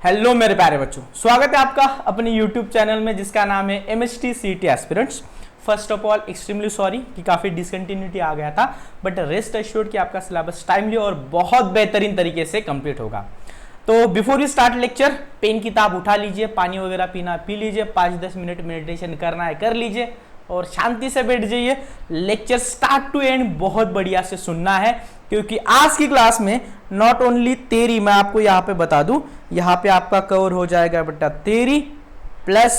Hello मेरे प्यारे बच्चों, स्वागत है आपका अपने YouTube चैनल में जिसका नाम है MHT CET aspirants. First of all extremely sorry कि काफ़ी डिसकंटिन्यूटी आ गया था, बट रेस्ट एश्योर्ड कि आपका सिलेबस टाइमली और बहुत बेहतरीन तरीके से कंप्लीट होगा। तो before we start lecture, pen किताब उठा लीजिए, पानी वगैरह पीना पी लीजिए, 5-10 मिनट मेडिटेशन करना है कर लीजिए और शांति से बैठ जाइए। लेक्चर स्टार्ट टू एंड बहुत बढ़िया से सुनना है, क्योंकि आज की क्लास में नॉट ओनली थ्योरी, मैं आपको यहाँ पे बता दूं, यहाँ पे आपका कवर हो जाएगा बेटा थ्योरी प्लस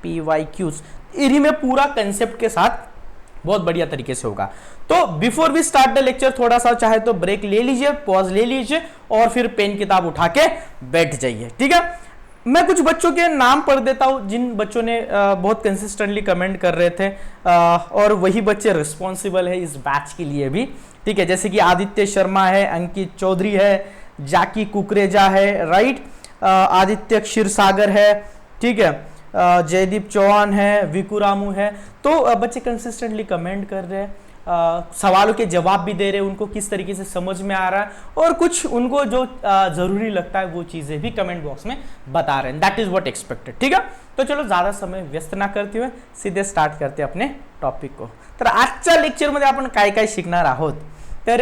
PYQs। थ्योरी में पूरा कंसेप्ट के साथ बहुत बढ़िया तरीके से होगा। तो before we start the lecture थोड़ा सा चाहे तो ब्रेक ले लीजिए, पॉज ले लीजिए और फिर पेन किताब उठा के बैठ जाइए, ठीक है। मैं कुछ बच्चों के नाम पढ़ देता हूं जिन बच्चों ने बहुत कंसिस्टेंटली कमेंट कर रहे थे, और वही बच्चे रिस्पॉन्सिबल है इस बैच के लिए भी, ठीक है। जैसे कि आदित्य शर्मा है, अंकित चौधरी है, जाकी कुकरेजा है, राइट, आदित्य क्षीरसागर है, ठीक है, जयदीप चौहान है, विकू रामू है। तो बच्चे कंसिस्टेंटली कमेंट कर रहे हैं, सवालों के जवाब भी दे रहे हैं, उनको किस तरीके से समझ में आ रहा है और कुछ उनको जो जरूरी लगता है वो चीजें भी कमेंट बॉक्स में बता रहे हैं। दैट इज व्हाट एक्सपेक्टेड, ठीक है। तो चलो ज्यादा समय व्यस्त ना करते हुए सीधे स्टार्ट करते अपने टॉपिक को। तर आजच्या लेक्चरमध्ये आपण काय काय शिकणार आहोत, तर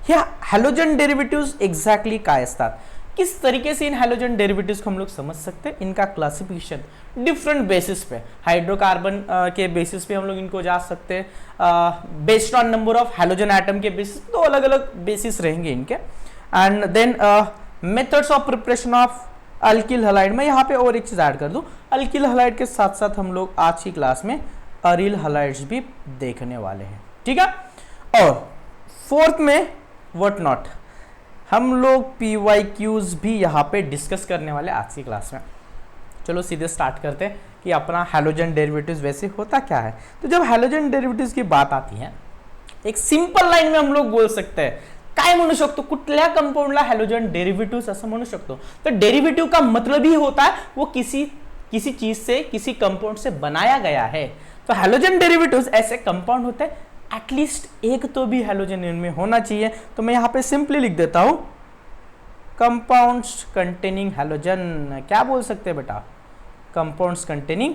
ह्या हॅलोजन डेरिव्हेटिव्ह्ज एक्झॅक्टली काय असतात, किस तरीके से इन हैलोजन डेरिवेटिव्स को हम लोग समझ सकते हैं, इनका क्लासिफिकेशन डिफरेंट बेसिस पे, हाइड्रोकार्बन के बेसिस पे हम लोग इनको जा सकते हैं, based on number of halogen atom के बेसिस, तो अलग अलग बेसिस रहेंगे इनके। And then methods of preparation of alkyl halide. मैं यहाँ पे और एक चीज ऐड कर दूं, अल्किल हलाइड के साथ साथ हम लोग आज की क्लास में अरिल हलाइड्स भी देखने वाले हैं, ठीक है। और फोर्थ में व्हाट नॉट, हम लोग PYQs भी यहाँ पे डिस्कस करने वाले आज की क्लास में। चलो सीधे स्टार्ट करते हैं कि अपना हैलोजन डेरिवेटिव्स वैसे होता क्या है। तो जब हैलोजन डेरिवेटिव्स की बात आती है, एक सिंपल लाइन में हम लोग बोल सकते हैं, काय म्हणू शकतो, कुठल्या कंपाउंडला हैलोजन डेरिवेटिव्स असं म्हणू शकतो। तो डेरिवेटिव का मतलब ही होता है वो किसी चीज से, किसी कंपाउंड से बनाया गया है। तो हैलोजन डेरिवेटिव्स ऐसे कंपाउंड होते हैं, एटलीस्ट एक तो भी हैलोजन इनमें होना चाहिए। तो मैं यहां पे सिंपली लिख देता हूं कंपाउंड्स कंटेनिंग हैलोजन। क्या बोल सकते हैं बेटा, कंपाउंड्स कंटेनिंग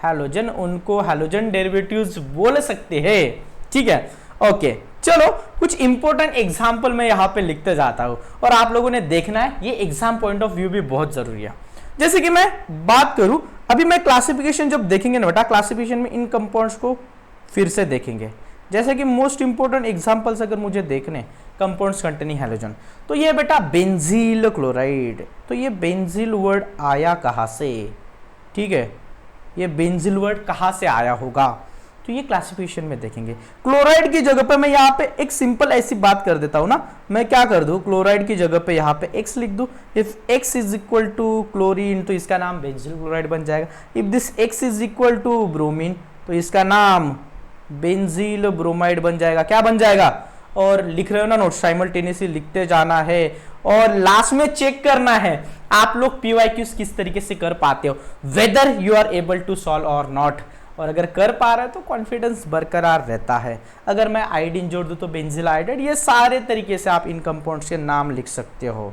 हैलोजन, उनको हैलोजन डेरिवेटिव्स बोल सकते हैं, ठीक है। ओके, चलो कुछ इंपॉर्टेंट एग्जांपल मैं यहां पे लिखते जाता हूं और आप लोगों ने देखना है, ये एग्जाम पॉइंट ऑफ व्यू भी बहुत जरूरी है। जैसे कि मैं बात करूं, अभी मैं क्लासिफिकेशन जब देखेंगे ना बेटा, क्लासिफिकेशन में इन कंपाउंड्स को फिर से देखेंगे। जैसे कि मोस्ट इंपोर्टेंट एग्जांपल्स अगर मुझे देखने कंपाउंड्स कंटेनिंग हैलोजन, तो ये बेटा बेंजील क्लोराइड। तो ये बेंजील वर्ड आया कहां से, ठीक है, ये बेंजील वर्ड कहां से आया होगा, तो ये क्लासिफिकेशन में देखेंगे। क्लोराइड की जगह पे मैं यहाँ पे एक सिंपल ऐसी बात कर देता हूं ना, मैं क्या कर दूं, क्लोराइड की जगह पे यहाँ पे X लिख दूं। If X is equal to chlorine तो इसका नाम बेंजील क्लोराइड बन जाएगा। If this X is equal to bromine तो इसका नाम बेंजील ब्रोमाइड बन जाएगा। क्या बन जाएगा, और लिख रहे हो ना नोट, साइमल्टेनियसली लिखते जाना है और लास्ट में चेक करना है आप लोग PYQs किस तरीके से कर पाते हो, whether you are able to solve or not. और अगर कर पा रहे हो तो कॉन्फिडेंस बरकरार रहता है। अगर मैं आयोडीन जोड़ दूं तो बेंजील आयोडाइड, ये सारे तरीके से आप इन कंपाउंड्स के नाम लिख सकते हो।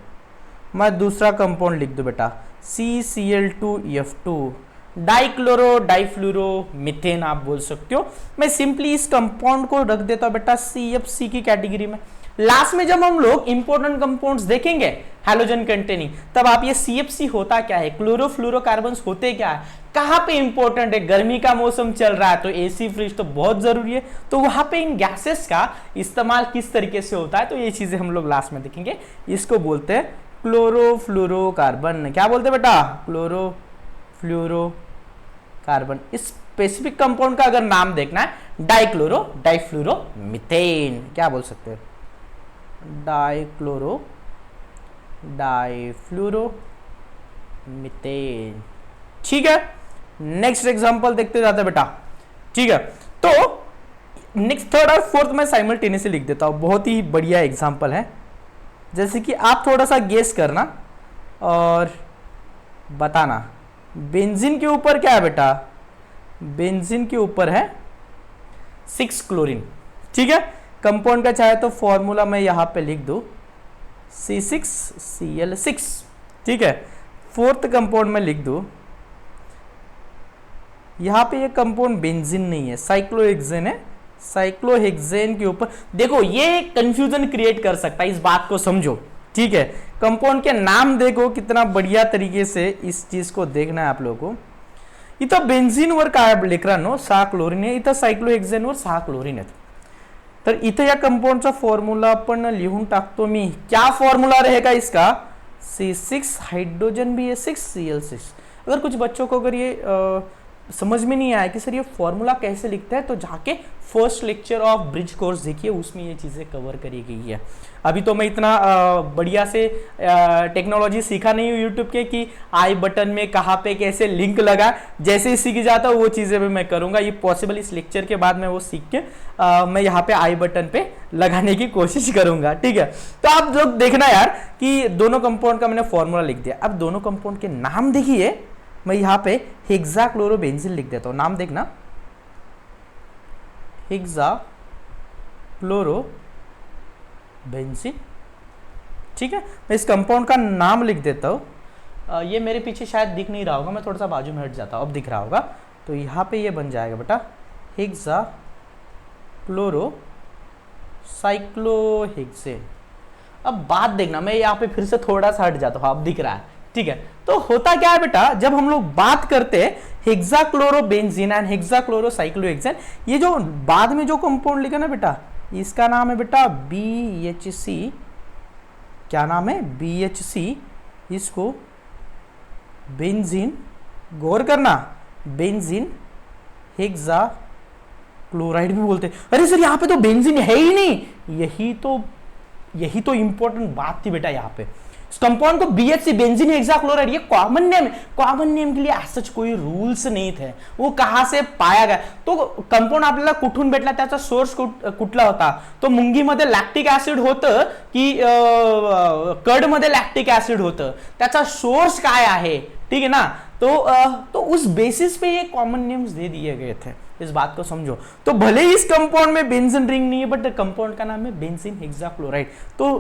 मैं दूसरा कंपाउंड लिख दूं बेटा CCl2F2, डाइक्लोरो डाइफ्लूरो मीथेन आप बोल सकते हो। मैं सिंपली इस कंपाउंड को रख देता हूं बेटा CFC की कैटेगरी में। लास्ट में जब हम लोग इंपॉर्टेंट कंपाउंड्स देखेंगे हैलोजन कंटेनिंग, तब आप ये CFC होता क्या है, क्लोरोफ्लोरोकार्बन्स होते क्या है, कहां पे इंपॉर्टेंट है, गर्मी का मौसम चल रहा है तो AC फ्रिज तो बहुत जरूरी है, तो वहां पे इन गैसेस का इस्तेमाल किस तरीके से होता है, तो ये चीजें हम लोग लास्ट में देखेंगे। इसको बोलते हैं क्लोरोफ्लोरोकार्बन। क्या बोलते हैं बेटा, क्लोरोफ्लोरो कार्बन। इस स्पेसिफिक कंपाउंड का अगर नाम देखना है, डाइक्लोरो डाइफ्लूरो मीथेन। क्या बोल सकते हैं, डाइक्लोरो डाइफ्लूरो मीथेन, ठीक है। नेक्स्ट एग्जांपल देखते जाते बेटा, ठीक है। तो नेक्स्ट थर्ड और फोर्थ में साइमल्टेनियसली लिख देता हूं, बहुत ही बढ़िया एग्जांपल है। जैसे कि आप थोड़ा सा गेस करना और बताना, बेंजीन के ऊपर क्या है बेटा, बेंजीन के ऊपर है 6 क्लोरीन, ठीक है। कंपाउंड का चाहे तो फॉर्मूला मैं यहां पे लिख दूं C6Cl6, ठीक है। फोर्थ कंपाउंड में लिख दो, यहाँ पे ये कंपाउंड बेंजीन नहीं है, साइक्लोहेक्सेन है। साइक्लोहेक्सेन के ऊपर देखो ये कंफ्यूजन क्रिएट कर सकता है, इस बात को समझो, ठीक है। कंपाउंड के नाम देखो कितना बढ़िया तरीके से इस चीज को देखना है आप लोगों को। इथं बेन्झीनवर काय लेकरांनो सहा क्लोरीन आहे, इथं सायक्लोहेक्सेनवर 6 क्लोरीन आहेत। तर इथं या कंपाउंडचा फॉर्म्यूला आपण लिहून टाकतो मी। क्या फॉर्मूला रहेगा इसका? C6 hydrogen BH6 Cl6। अगर कुछ बच्चों को अगर ये समझ में नहीं आया कि सर ये फॉर्मूला कैसे लिखता है, तो जाके first lecture of bridge course देखिए, उसमें ये चीज़ें कवर करी गई है। अभी तो मैं इतना बढ़िया से टेक्नोलॉजी सीखा नहीं हूँ यूट्यूब के कि आई बटन में कहाँ पे कैसे लिंक लगा, जैसे ही सीख जाता हूँ वो चीज़ें भी मैं करूँगा। ये पॉसिबल इस लेक्चर के बाद मैं वो सीख के मैं यहाँ पे आई बटन पे लगाने की कोशिश करूँगा, ठीक है। तो आप लोग देखना यार कि दोनों कंपाउंड का मैंने फॉर्मूला लिख दिया। अब दोनों कंपाउंड के नाम देखिए, मैं यहाँ पे हेक्साक्लोरोबेंजीन लिख देता हूँ, नाम देखना, हेक्साक्लोरोबेंजीन, ठीक है। मैं इस कंपाउंड का नाम लिख देता हूँ। ये मेरे पीछे शायद दिख नहीं रहा होगा, मैं थोड़ा सा बाजू में हट जाता हूँ, अब दिख रहा होगा। तो यहाँ पे ये बन जाएगा बेटा हेक्साक्लोरोसाइक्लोहेक्सेन। अब बात देखना, मैं यहाँ पे फिर से थोड़ा सा हट जाता हूँ, अब दिख रहा है, ठीक है। तो होता क्या है बेटा, जब हम लोग बात करते हैं हेक्साक्लोरोबेंजीन एंड हेक्साक्लोरोसाइक्लोहेक्सेन, ये जो बाद में जो कंपाउंड लिखा ना बेटा, इसका नाम है बेटा BHC। क्या नाम है? BHC। इसको बेंजीन, गौर करना, बेंजीन हेक्साक्लोराइड भी बोलते हैं। अरे सर यहाँ पे तो बेंजीन है ही नहीं, यही तो इंपॉर्टेंट बात थी बेटा। यहाँ पे इस कंपाउंड को BHC बेंजीन हेक्साक्लोराइड, ये कॉमन नेम है। कॉमन नेम के लिए सच कोई रूल्स नहीं थे, वो कहां से पाया गया। तो कंपाउंड आपल्याला कुठून भेटला, त्याचा सोर्स कुठला होता? तो मुंगीमध्ये लॅक्टिक ऍसिड होतं की कर्डमध्ये लॅक्टिक ऍसिड होतं, त्याचा सोर्स काय आहे, ठीक है ना। तो उस बेसिस पे ये कॉमन नेम्स दे दिए गए थे, इस बात को समझो। तो भले ही इस कंपाउंड में बेंजीन रिंग नहीं है, बट कंपाउंड का नाम है बेंजीन हेक्साक्लोराइड। तो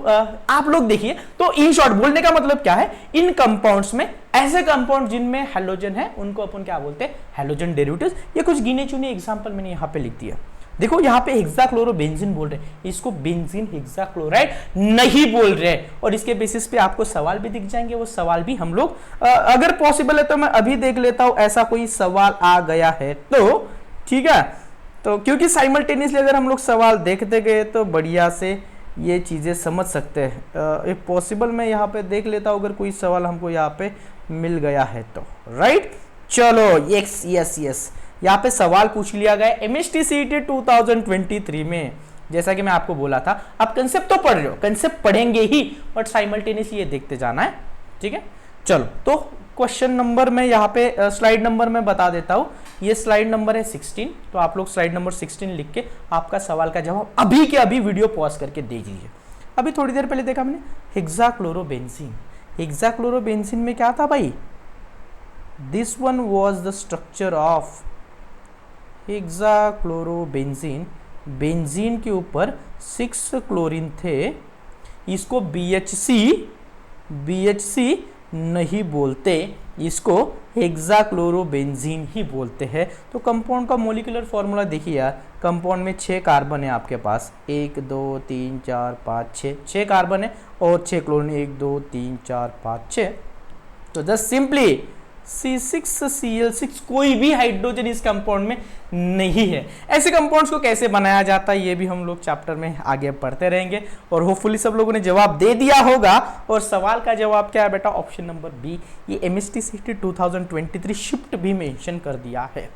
आप लोग देखिए, तो इन शॉर्ट बोलने का मतलब क्या है, इन कंपाउंड्स में ऐसे कंपाउंड जिनमें हैलोजन है उनको अपन क्या बोलते हैं? Halogen derivatives. ये कुछ गिने चुने एग्जांपल मैंने यहाँ पे लिख दिया। देखो यहाँ पे हेक्साक्लोरोबेंजीन बोल रहे हैं, इसको बेंजीन हेक्साक्लोराइड नहीं बोल रहे। और इसके बेसिस पे आपको सवाल भी दिख जाएंगे, वो सवाल भी हम लोग अगर पॉसिबल है तो मैं अभी देख लेता हूं, ऐसा कोई सवाल आ गया है तो, ठीक है। तो क्योंकि साइमल्टेनियसली अगर हम लोग सवाल देखते गए तो बढ़िया से ये चीजें समझ सकते हैं। इफ पॉसिबल मैं यहाँ पे देख लेता हूं अगर कोई सवाल हमको यहाँ पे मिल गया है तो, राइट। चलो यस, यहाँ पे सवाल पूछ लिया गया MST CET 2023 में। जैसा कि मैं आपको बोला था, आप कंसेप्ट तो पढ़ रहे हो, कंसेप्ट पढ़ेंगे ही, बट साइमल्टेनियसली ये देखते जाना है, ठीक है। चलो तो क्वेश्चन नंबर में यहाँ पे स्लाइड नंबर में बता देता हूँ, ये स्लाइड नंबर है 16। तो आप लोग स्लाइड नंबर 16 लिख के आपका सवाल का जवाब अभी के अभी वीडियो पॉज करके दे दीजिए। अभी थोड़ी देर पहले देखा हमने हेक्साक्लोरोबेंजीन। हेक्साक्लोरोबेंजीन में क्या था भाई? This one was the structure of hexachlorobenzene. Benzene के ऊपर 6 क्लोरीन थे, इसको BHC नहीं बोलते, इसको हेक्साक्लोरोबेंजीन ही बोलते हैं। तो कंपाउंड का मॉलिक्यूलर फॉर्मूला देखिए यार, कंपाउंड में 6 कार्बन है आपके पास, 1 2 3 4 5 6 कार्बन है और 6 क्लोरीन, 1 2 3 4 5 6। तो जस्ट सिंपली C6Cl6, कोई भी हाइड्रोजन इस कंपाउंड में नहीं है। ऐसे कंपाउंड्स को कैसे बनाया जाता है ये भी हम लोग चैप्टर में आगे पढ़ते रहेंगे, और होपफुली सब लोगों ने जवाब दे दिया होगा। और सवाल का जवाब क्या है बेटा? Option number B. ये MST CET 2023 शिफ्ट भी मेंशन कर दिया है।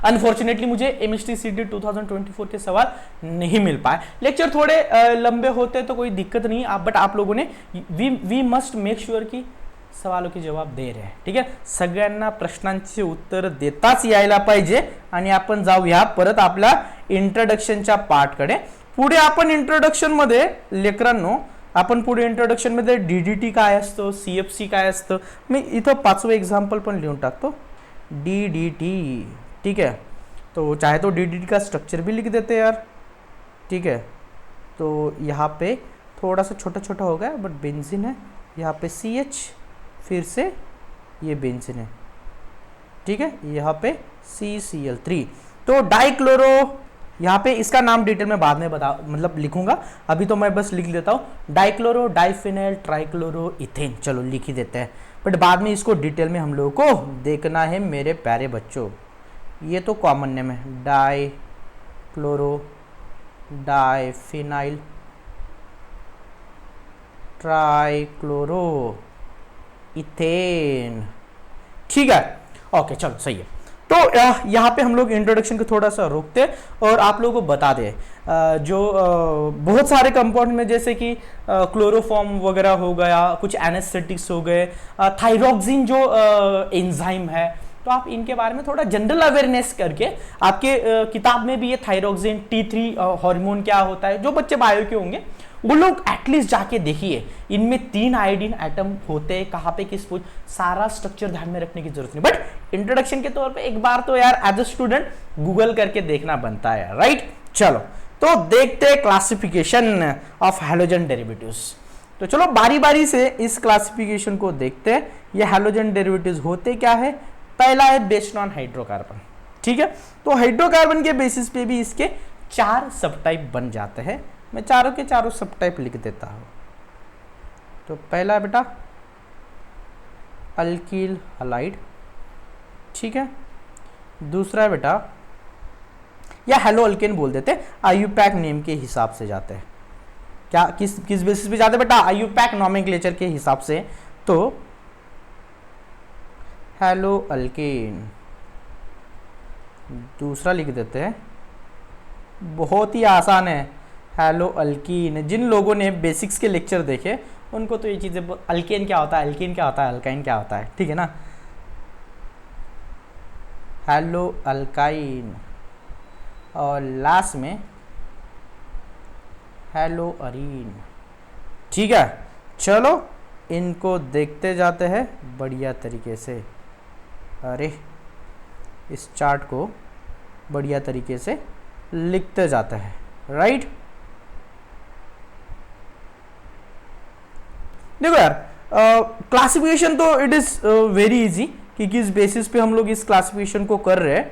अनफॉर्चुनेटली मुझे MST CET 2024 के सवाल नहीं मिल पाए। लेक्चर थोड़े लंबे होते तो कोई दिक्कत नहीं, बट आप लोगों ने वी मस्ट मेक श्योर की सवालों के जवाब दे रहे हैं, ठीक आहे। सगळ्यांना प्रश्नांची उत्तर देताच यायला पाहिजे। आणि आपण जाऊया परत आपल्या इंट्रोडक्शनच्या पार्टकडे। पुढे आपण इंट्रोडक्शन मध्ये लेकरांनो, आपण पुढे इंट्रोडक्शन मध्ये DDT काय असतं, CFC काय असतं, मी इथं 5वं एग्जांपल पण लिहून टाकतो, DDT, ठीक है। तो चाहे तो DDT का स्ट्रक्चर भी लिख देते यार, ठीक है। तो यहाँ पे थोड़ा सा छोटा छोटा हो गया, बट बेंजीन है, यहाँ पे CH फिर से ये बेंजीन है, ठीक है, यहाँ पे CCl3। तो डाइक्लोरो, यहाँ पे इसका नाम डिटेल में बाद में मतलब लिखूंगा, अभी तो मैं बस लिख लेता हूँ डाइक्लोरो डाइफिनाइल ट्राइक्लोरो इथेन, चलो लिख ही देते हैं, बट बाद में इसको डिटेल में हम लोगों को देखना है मेरे प्यारे बच्चों। ये तो कॉमन नेम है, डाइक्लोरो डाइफिनाइल ट्राइक्लोरो इथेन, ठीक है, ओके चलो सही है। तो यहाँ पे हम लोग इंट्रोडक्शन को थोड़ा सा रोकते हैं और आप लोगों को बता दें जो बहुत सारे कंपाउंड में जैसे कि क्लोरोफॉर्म वगैरह हो गया, कुछ एनेस्थेटिक्स हो गए, थायरोक्सिन जो एंजाइम है, तो आप इनके बारे में थोड़ा जनरल अवेयरनेस करके, आपके किताब में भी ये थायरोक्सिन T3 हार्मोन क्या होता है, जो बच्चे बायो के होंगे वो लोग एटलीस्ट जाके देखिए, इनमें 3 आयोडीन एटम होते हैं, कहाँ पे किस पूछ, सारा स्ट्रक्चर ध्यान में रखने की जरूरत नहीं, बट इंट्रोडक्शन के तौर पे एक बार तो यार एज अ स्टूडेंट गूगल करके देखना बनता है, राइट। चलो तो देखते हैं क्लासिफिकेशन ऑफ हैलोजन डेरिवेटिव्स। तो चलो बारी बारी से इस क्लासिफिकेशन को देखते हैं। ये हैलोजन डेरिवेटिव्स होते क्या है। पहला है बेस्ड ऑन हाइड्रोकार्बन, ठीक है, तो हाइड्रोकार्बन के बेसिस पे भी इसके 4 सब टाइप बन जाते हैं। मैं चारों के चारों सब टाइप लिख देता हूं। तो पहला बेटा अल्कील हलाइड, ठीक है, दूसरा बेटा या हेलो अल्केन बोल देते, आईयूपैक नेम के हिसाब से जाते हैं, क्या किस किस बेसिस पे जाते हैं बेटा, आईयूपैक नॉमेनक्लेचर के हिसाब से, तो हेलो अल्केन। दूसरा लिख देते हैं, बहुत ही आसान है, हेलो अल्कीन। जिन लोगों ने बेसिक्स के लेक्चर देखे उनको तो ये चीज़ें, अल्केन क्या होता है, अल्कीन क्या होता है, अल्काइन क्या होता है, ठीक है ना। हेलो अल्काइन और लास्ट में हेलो अरीन, ठीक है। चलो इनको देखते जाते हैं बढ़िया तरीके से। अरे इस चार्ट को बढ़िया तरीके से लिखते जाते हैं, राइट। देखो यार क्लासिफिकेशन तो इट इज वेरी इजी कि किस बेसिस पे हम लोग इस क्लासिफिकेशन को कर रहे हैं,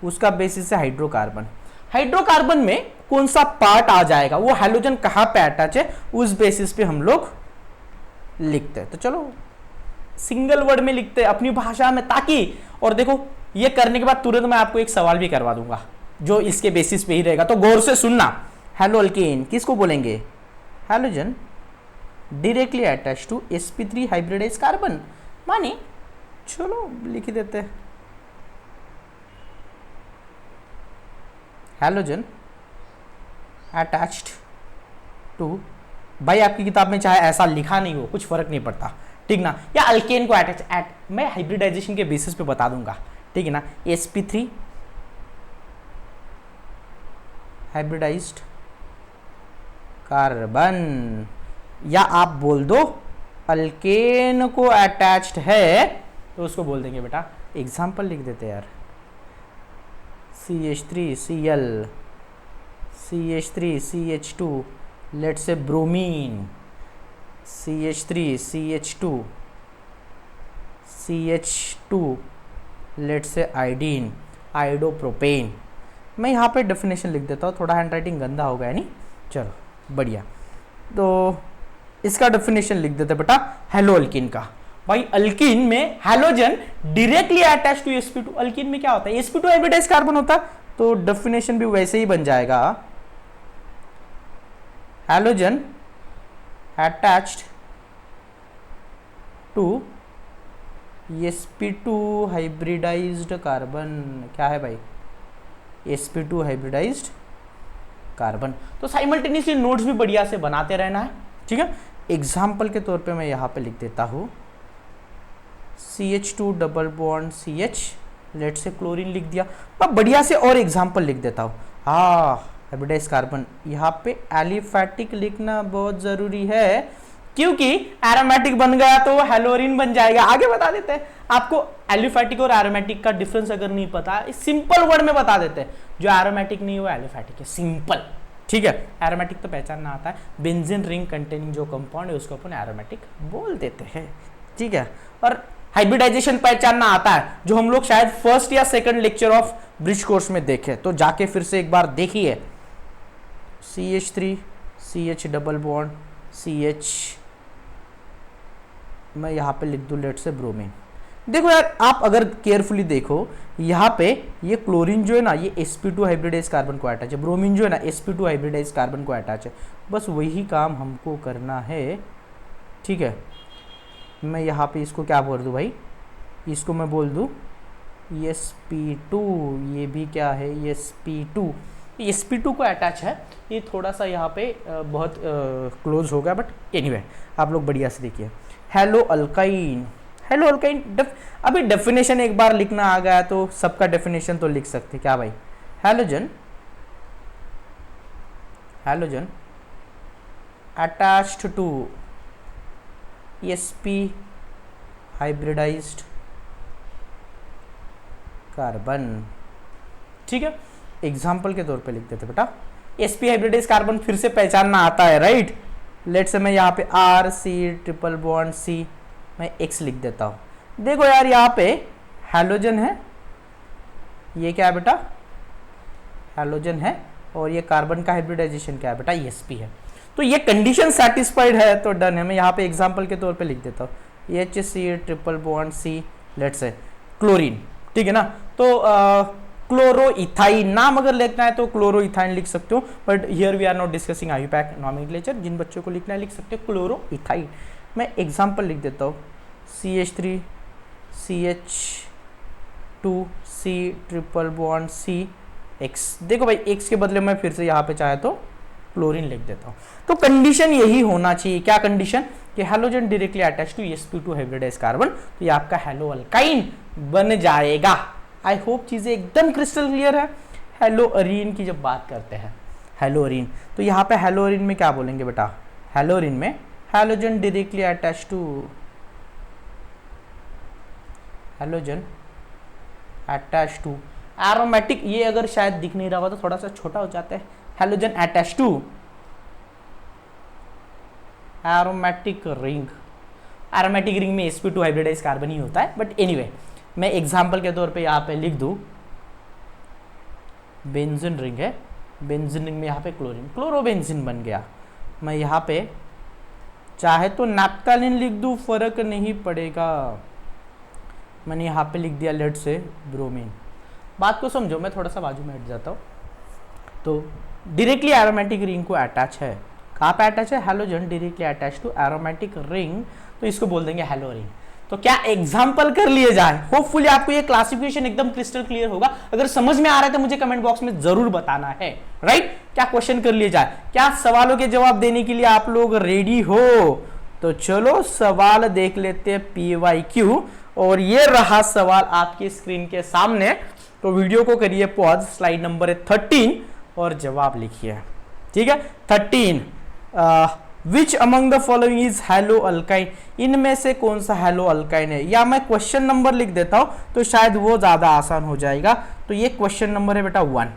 उसका बेसिस है हाइड्रोकार्बन। हाइड्रोकार्बन में कौन सा पार्ट आ जाएगा, वो हैलोजन कहाँ पे अटैच है, उस बेसिस पे हम लोग लिखते हैं। तो चलो सिंगल वर्ड में लिखते हैं अपनी भाषा में, ताकि, और देखो ये करने के बाद तुरंत मैं आपको एक सवाल भी करवा दूंगा जो इसके बेसिस पे ही रहेगा, तो गौर से सुनना। हेलो अल्केन किसको बोलेंगे, halogen directly attach to sp3 hybridise carbon, माने चलो लिख ही देते हैं हैलोजन अटैच्ड टू, भाई आपकी किताब में चाहे ऐसा लिखा नहीं हो कुछ फर्क नहीं पड़ता, ठीक ना, या अल्केन को अटैच मैं हाइब्रिडाइजेशन के बेसिस पे बता दूंगा, ठीक है ना, sp3 हाइब्रिडाइज्ड कार्बन, या आप बोल दो अल्केन को अटैच्ड है तो उसको बोल देंगे बेटा, एग्जाम्पल लिख देते यार, CH3Cl CH3CH2, let's say bromine, CH3CH2 CH2, let's say iodine, iodopropane. मैं यहाँ पे डेफिनेशन लिख देता हूँ, थोड़ा हैंडराइटिंग गंदा हो गया नहीं, चलो बढ़िया। तो इसका डेफिनेशन लिख देते बेटा हेलो अल्कीन का। भाई अल्कीन में halogen directly attach to sp2, alkene में क्या होता है, sp2 हाइब्रिडाइज कार्बन होता है, तो डेफिनेशन भी वैसे ही बन जाएगा, halogen attached to sp2 hybridised carbon, क्या है भाई, sp2 हाइब्रिडाइज्ड कार्बन। तो साइमल्टेनियसली नोट्स भी बढ़िया से बनाते रहना है, ठीक है। एग्जाम्पल के तौर पे मैं यहाँ पे लिख देता हूँ CH2 double bond CH, let say chlorine लिख दिया, मैं बढ़िया से और एग्जाम्पल लिख देता हूँ। हाँ हाइब्रिडाइज कार्बन, यहाँ पे एलिफैटिक लिखना बहुत जरूरी है, क्योंकि एरोमेटिक बन गया तो हेलोरिन बन जाएगा। आगे बता देते हैं आपको, एलिफैटिक और एरोमेटिक का डिफरेंस अगर नहीं पता, सिंपल वर्ड में बता देते हैं, जो एरोमेटिक नहीं वो एलिफैटिक है, सिंपल, ठीक है। एरोमेटिक तो पहचानना आता है, बेंजीन रिंग कंटेनिंग जो कंपाउंड है उसको अपन एरोमेटिक बोल देते हैं, ठीक है। और हाइब्रिडाइजेशन पहचानना आता है, जो हम लोग शायद फर्स्ट या second lecture of bridge course में देखे, तो जाके फिर से एक बार देखिए। CH3 CH double bond CH, मैं यहाँ पे लिख दूँ लेट से ब्रोमीन। देखो यार, आप अगर केयरफुली देखो यहाँ पे ये क्लोरीन जो है ना, ये sp2 हाइब्रिडाइज कार्बन को अटैच है, ब्रोमीन जो है ना sp2 हाइब्रिडाइज कार्बन को अटैच है। बस वही काम हमको करना है, ठीक है। मैं यहाँ पे इसको क्या बोल दूँ भाई, इसको मैं बोल दूँ sp2, ये भी क्या है sp2, sp2 को अटैच है। ये थोड़ा सा यहाँ पे बहुत क्लोज हो गया, बट एनीवे आप लोग बढ़िया से देखिए। हेलो अल्काइन, हेलो अल्काइन अभी डेफिनेशन एक बार लिखना आ गया तो सबका डेफिनेशन तो लिख सकते क्या भाई। Halogen, halogen attached to sp hybridised carbon, ठीक है। एग्जाम्पल के तौर पे लिख देते बेटा, sp हाइब्रिडाइज्ड कार्बन फिर से पहचानना आता है, राइट। लेट से मैं यहाँ पे RC ट्रिपल बॉन्ड C, मैं X लिख देता हूँ। देखो यार, यहाँ पे हैलोजन है, ये क्या है बेटा, हैलोजन है, और ये कार्बन का हाइब्रिडाइजेशन क्या है बेटा, sp है। तो ये कंडीशन सेटिस्फाइड है तो डन है। मैं यहाँ पे एग्जांपल के तौर पे लिख देता हूँ HC triple bond C, let say chlorine, ठीक है ना। तो क्लोरोइथाइन नाम अगर लिखना है तो क्लोरोइथाइन लिख सकते हो, but here we are not discussing IUPAC nomenclature. जिन बच्चों को लिखना है लिख सकते हो क्लोरोइथाइन। मैं एग्जांपल लिख देता हूँ CH3 CH2 C triple bond C X। देखो भाई, X के बदले मैं फिर से यहाँ पे चाहे तो क्लोरीन लिख देता हूँ। तो कंडीशन यही होना चाहिए, क्या कंडीशन, कि halogen directly attach to sp2 hybridised carbon, तो ये आपका हेलो अल्काइन बन जाएगा। आई होप चीजें एकदम क्रिस्टल क्लियर है। हेलो अरीन की जब बात करते हैं, हेलो अरीन, तो यहाँ पे हेलो अरीन में क्या बोलेंगे बेटा, हेलो अरीन में halogen directly attach to, halogen attach to aromatic, ये अगर शायद दिख नहीं रहा हो तो थोड़ा सा छोटा हो जाता है, halogen attach to aromatic ring. Aromatic ring में sp2 हाइब्रिडाइज्ड कार्बन ही होता है, बट एनीवे मैं एग्जांपल के तौर पे यहाँ पे लिख दूँ बेंजीन रिंग है, बेंजीन रिंग में यहाँ पे क्लोरीन, क्लोरोबेंजीन बन गया। मैं यहाँ पे चाहे तो नैप्थेलिन लिख दूँ, फर्क नहीं पड़ेगा। मैंने यहाँ पे लिख दिया लेट से ब्रोमीन। बात को समझो, मैं थोड़ा सा बाजू में हट जाता हूँ। तो डायरेक्टली एरोमेटिक रिंग को अटैच है, कहाँ पे अटैच है, halogen directly attach to aromatic ring, तो इसको बोल देंगे हेलो रिंग। तो क्या एग्जाम्पल कर लिए जाए, होपफुली आपको ये क्लासिफिकेशन एकदम क्रिस्टल क्लियर होगा। अगर समझ में आ रहा है तो मुझे कमेंट बॉक्स में जरूर बताना है, राइट। क्या क्वेश्चन कर लिए जाए, क्या सवालों के जवाब देने के लिए आप लोग रेडी हो? तो चलो सवाल देख लेते हैं PYQ, और ये रहा सवाल आपकी स्क्रीन के सामने। तो वीडियो को करिए पॉज, स्लाइड नंबर है 13 और जवाब लिखिए, ठीक है। 13 which among the following is hello alkyne, इनमें से कौन सा हेलो अल्काइन है, या मैं क्वेश्चन नंबर लिख देता हूं तो शायद वो ज्यादा आसान हो जाएगा। तो ये क्वेश्चन नंबर है बेटा 1,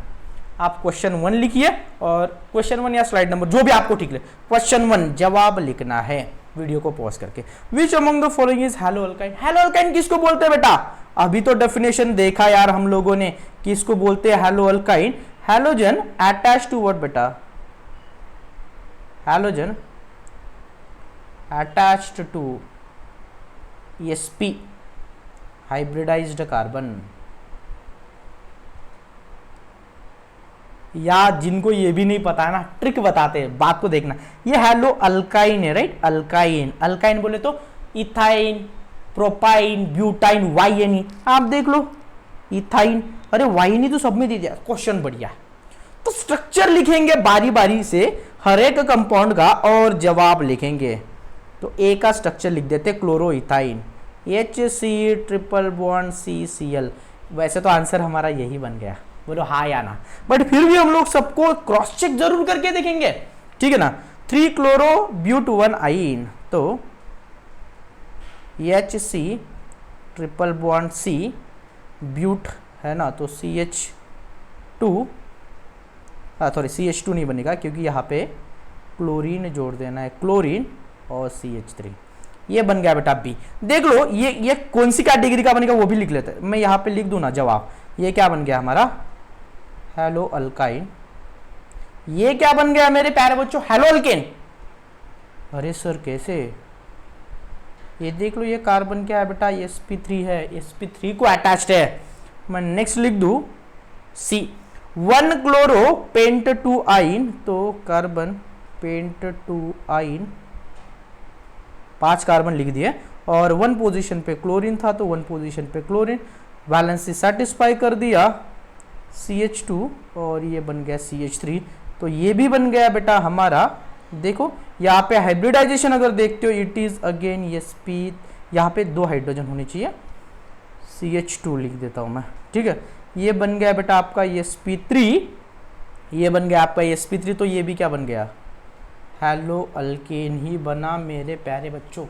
आप क्वेश्चन 1 लिखिए, और क्वेश्चन 1 या स्लाइड नंबर जो भी आपको ठीक लगे, क्वेश्चन 1 जवाब लिखना है वीडियो को पॉज करके। Which among the following is hello alkyne, hello alkyne किसको बोलते हैं बेटा, अभी तो डेफिनेशन देखा यार हम लोगों ने, किसको बोलते हैं hello alkyne, halogen attach to what बेटा, halogen attached to sp hybridised carbon. या जिनको ये भी नहीं पता है ना, ट्रिक बताते हैं, बात को देखना। ये हेलो अल्काइन है, राइट, अल्काइन, अल्काइन बोले तो इथाइन, प्रोपाइन, ब्यूटाइन, वाइनी, आप देख लो इथाइन, अरे वाइनी तो सब में दे दिया, क्वेश्चन बढ़िया। तो स्ट्रक्चर लिखेंगे बारी बारी से हर एक कंपाउंड का और जवाब लिखेंगे। तो ए का स्ट्रक्चर लिख देते क्लोरोइथाइन, HC ट्रिपल बॉन्ड CCl। वैसे तो आंसर हमारा यही बन गया, बोलो हाँ या ना, बट फिर भी हम लोग सबको क्रॉस चेक जरूर करके देखेंगे, ठीक है ना। 3 क्लोरो ब्यूट 1 आइन, तो HC triple bond C but है ना, तो CH2, सॉरी CH2 नहीं बनेगा क्योंकि यहाँ पे क्लोरीन जोड़ देना है, क्लोरीन और CH3। ये बन गया बेटा बी। देख लो ये कौन सी कैटेगरी का बनेगा वो भी लिख लेते हैं। मैं यहाँ पे लिख दूं ना जवाब, ये क्या बन गया हमारा हेलो अल्काइन। ये क्या बन गया मेरे प्यारे बच्चों हेलो अल्केन। अरे सर कैसे, ये देख लो ये कार्बन क्या है बेटा sp3 है, sp3 को अटैच्ड है। मैं नेक्स्ट लिख दूं सी 1 क्लोरो पेंट 2 आइन, तो कार्बन पेंट 2 आइन 5 कार्बन लिख दिए और 1 पोजीशन पे क्लोरीन था तो 1 पोजीशन पे क्लोरीन, वैलेंसी सेटिस्फाई कर दिया CH2 और ये बन गया CH3। तो ये भी बन गया बेटा हमारा, देखो यहाँ पे हाइब्रिडाइजेशन अगर देखते हो इट इज अगेन sp, यहाँ पे 2 हाइड्रोजन होनी चाहिए, CH2 लिख देता हूँ मैं, ठीक है। ये बन गया बेटा आपका sp3, ये बन गया आपका sp3, तो ये भी क्या बन गया हेलो अल्केन ही बना मेरे प्यारे बच्चों।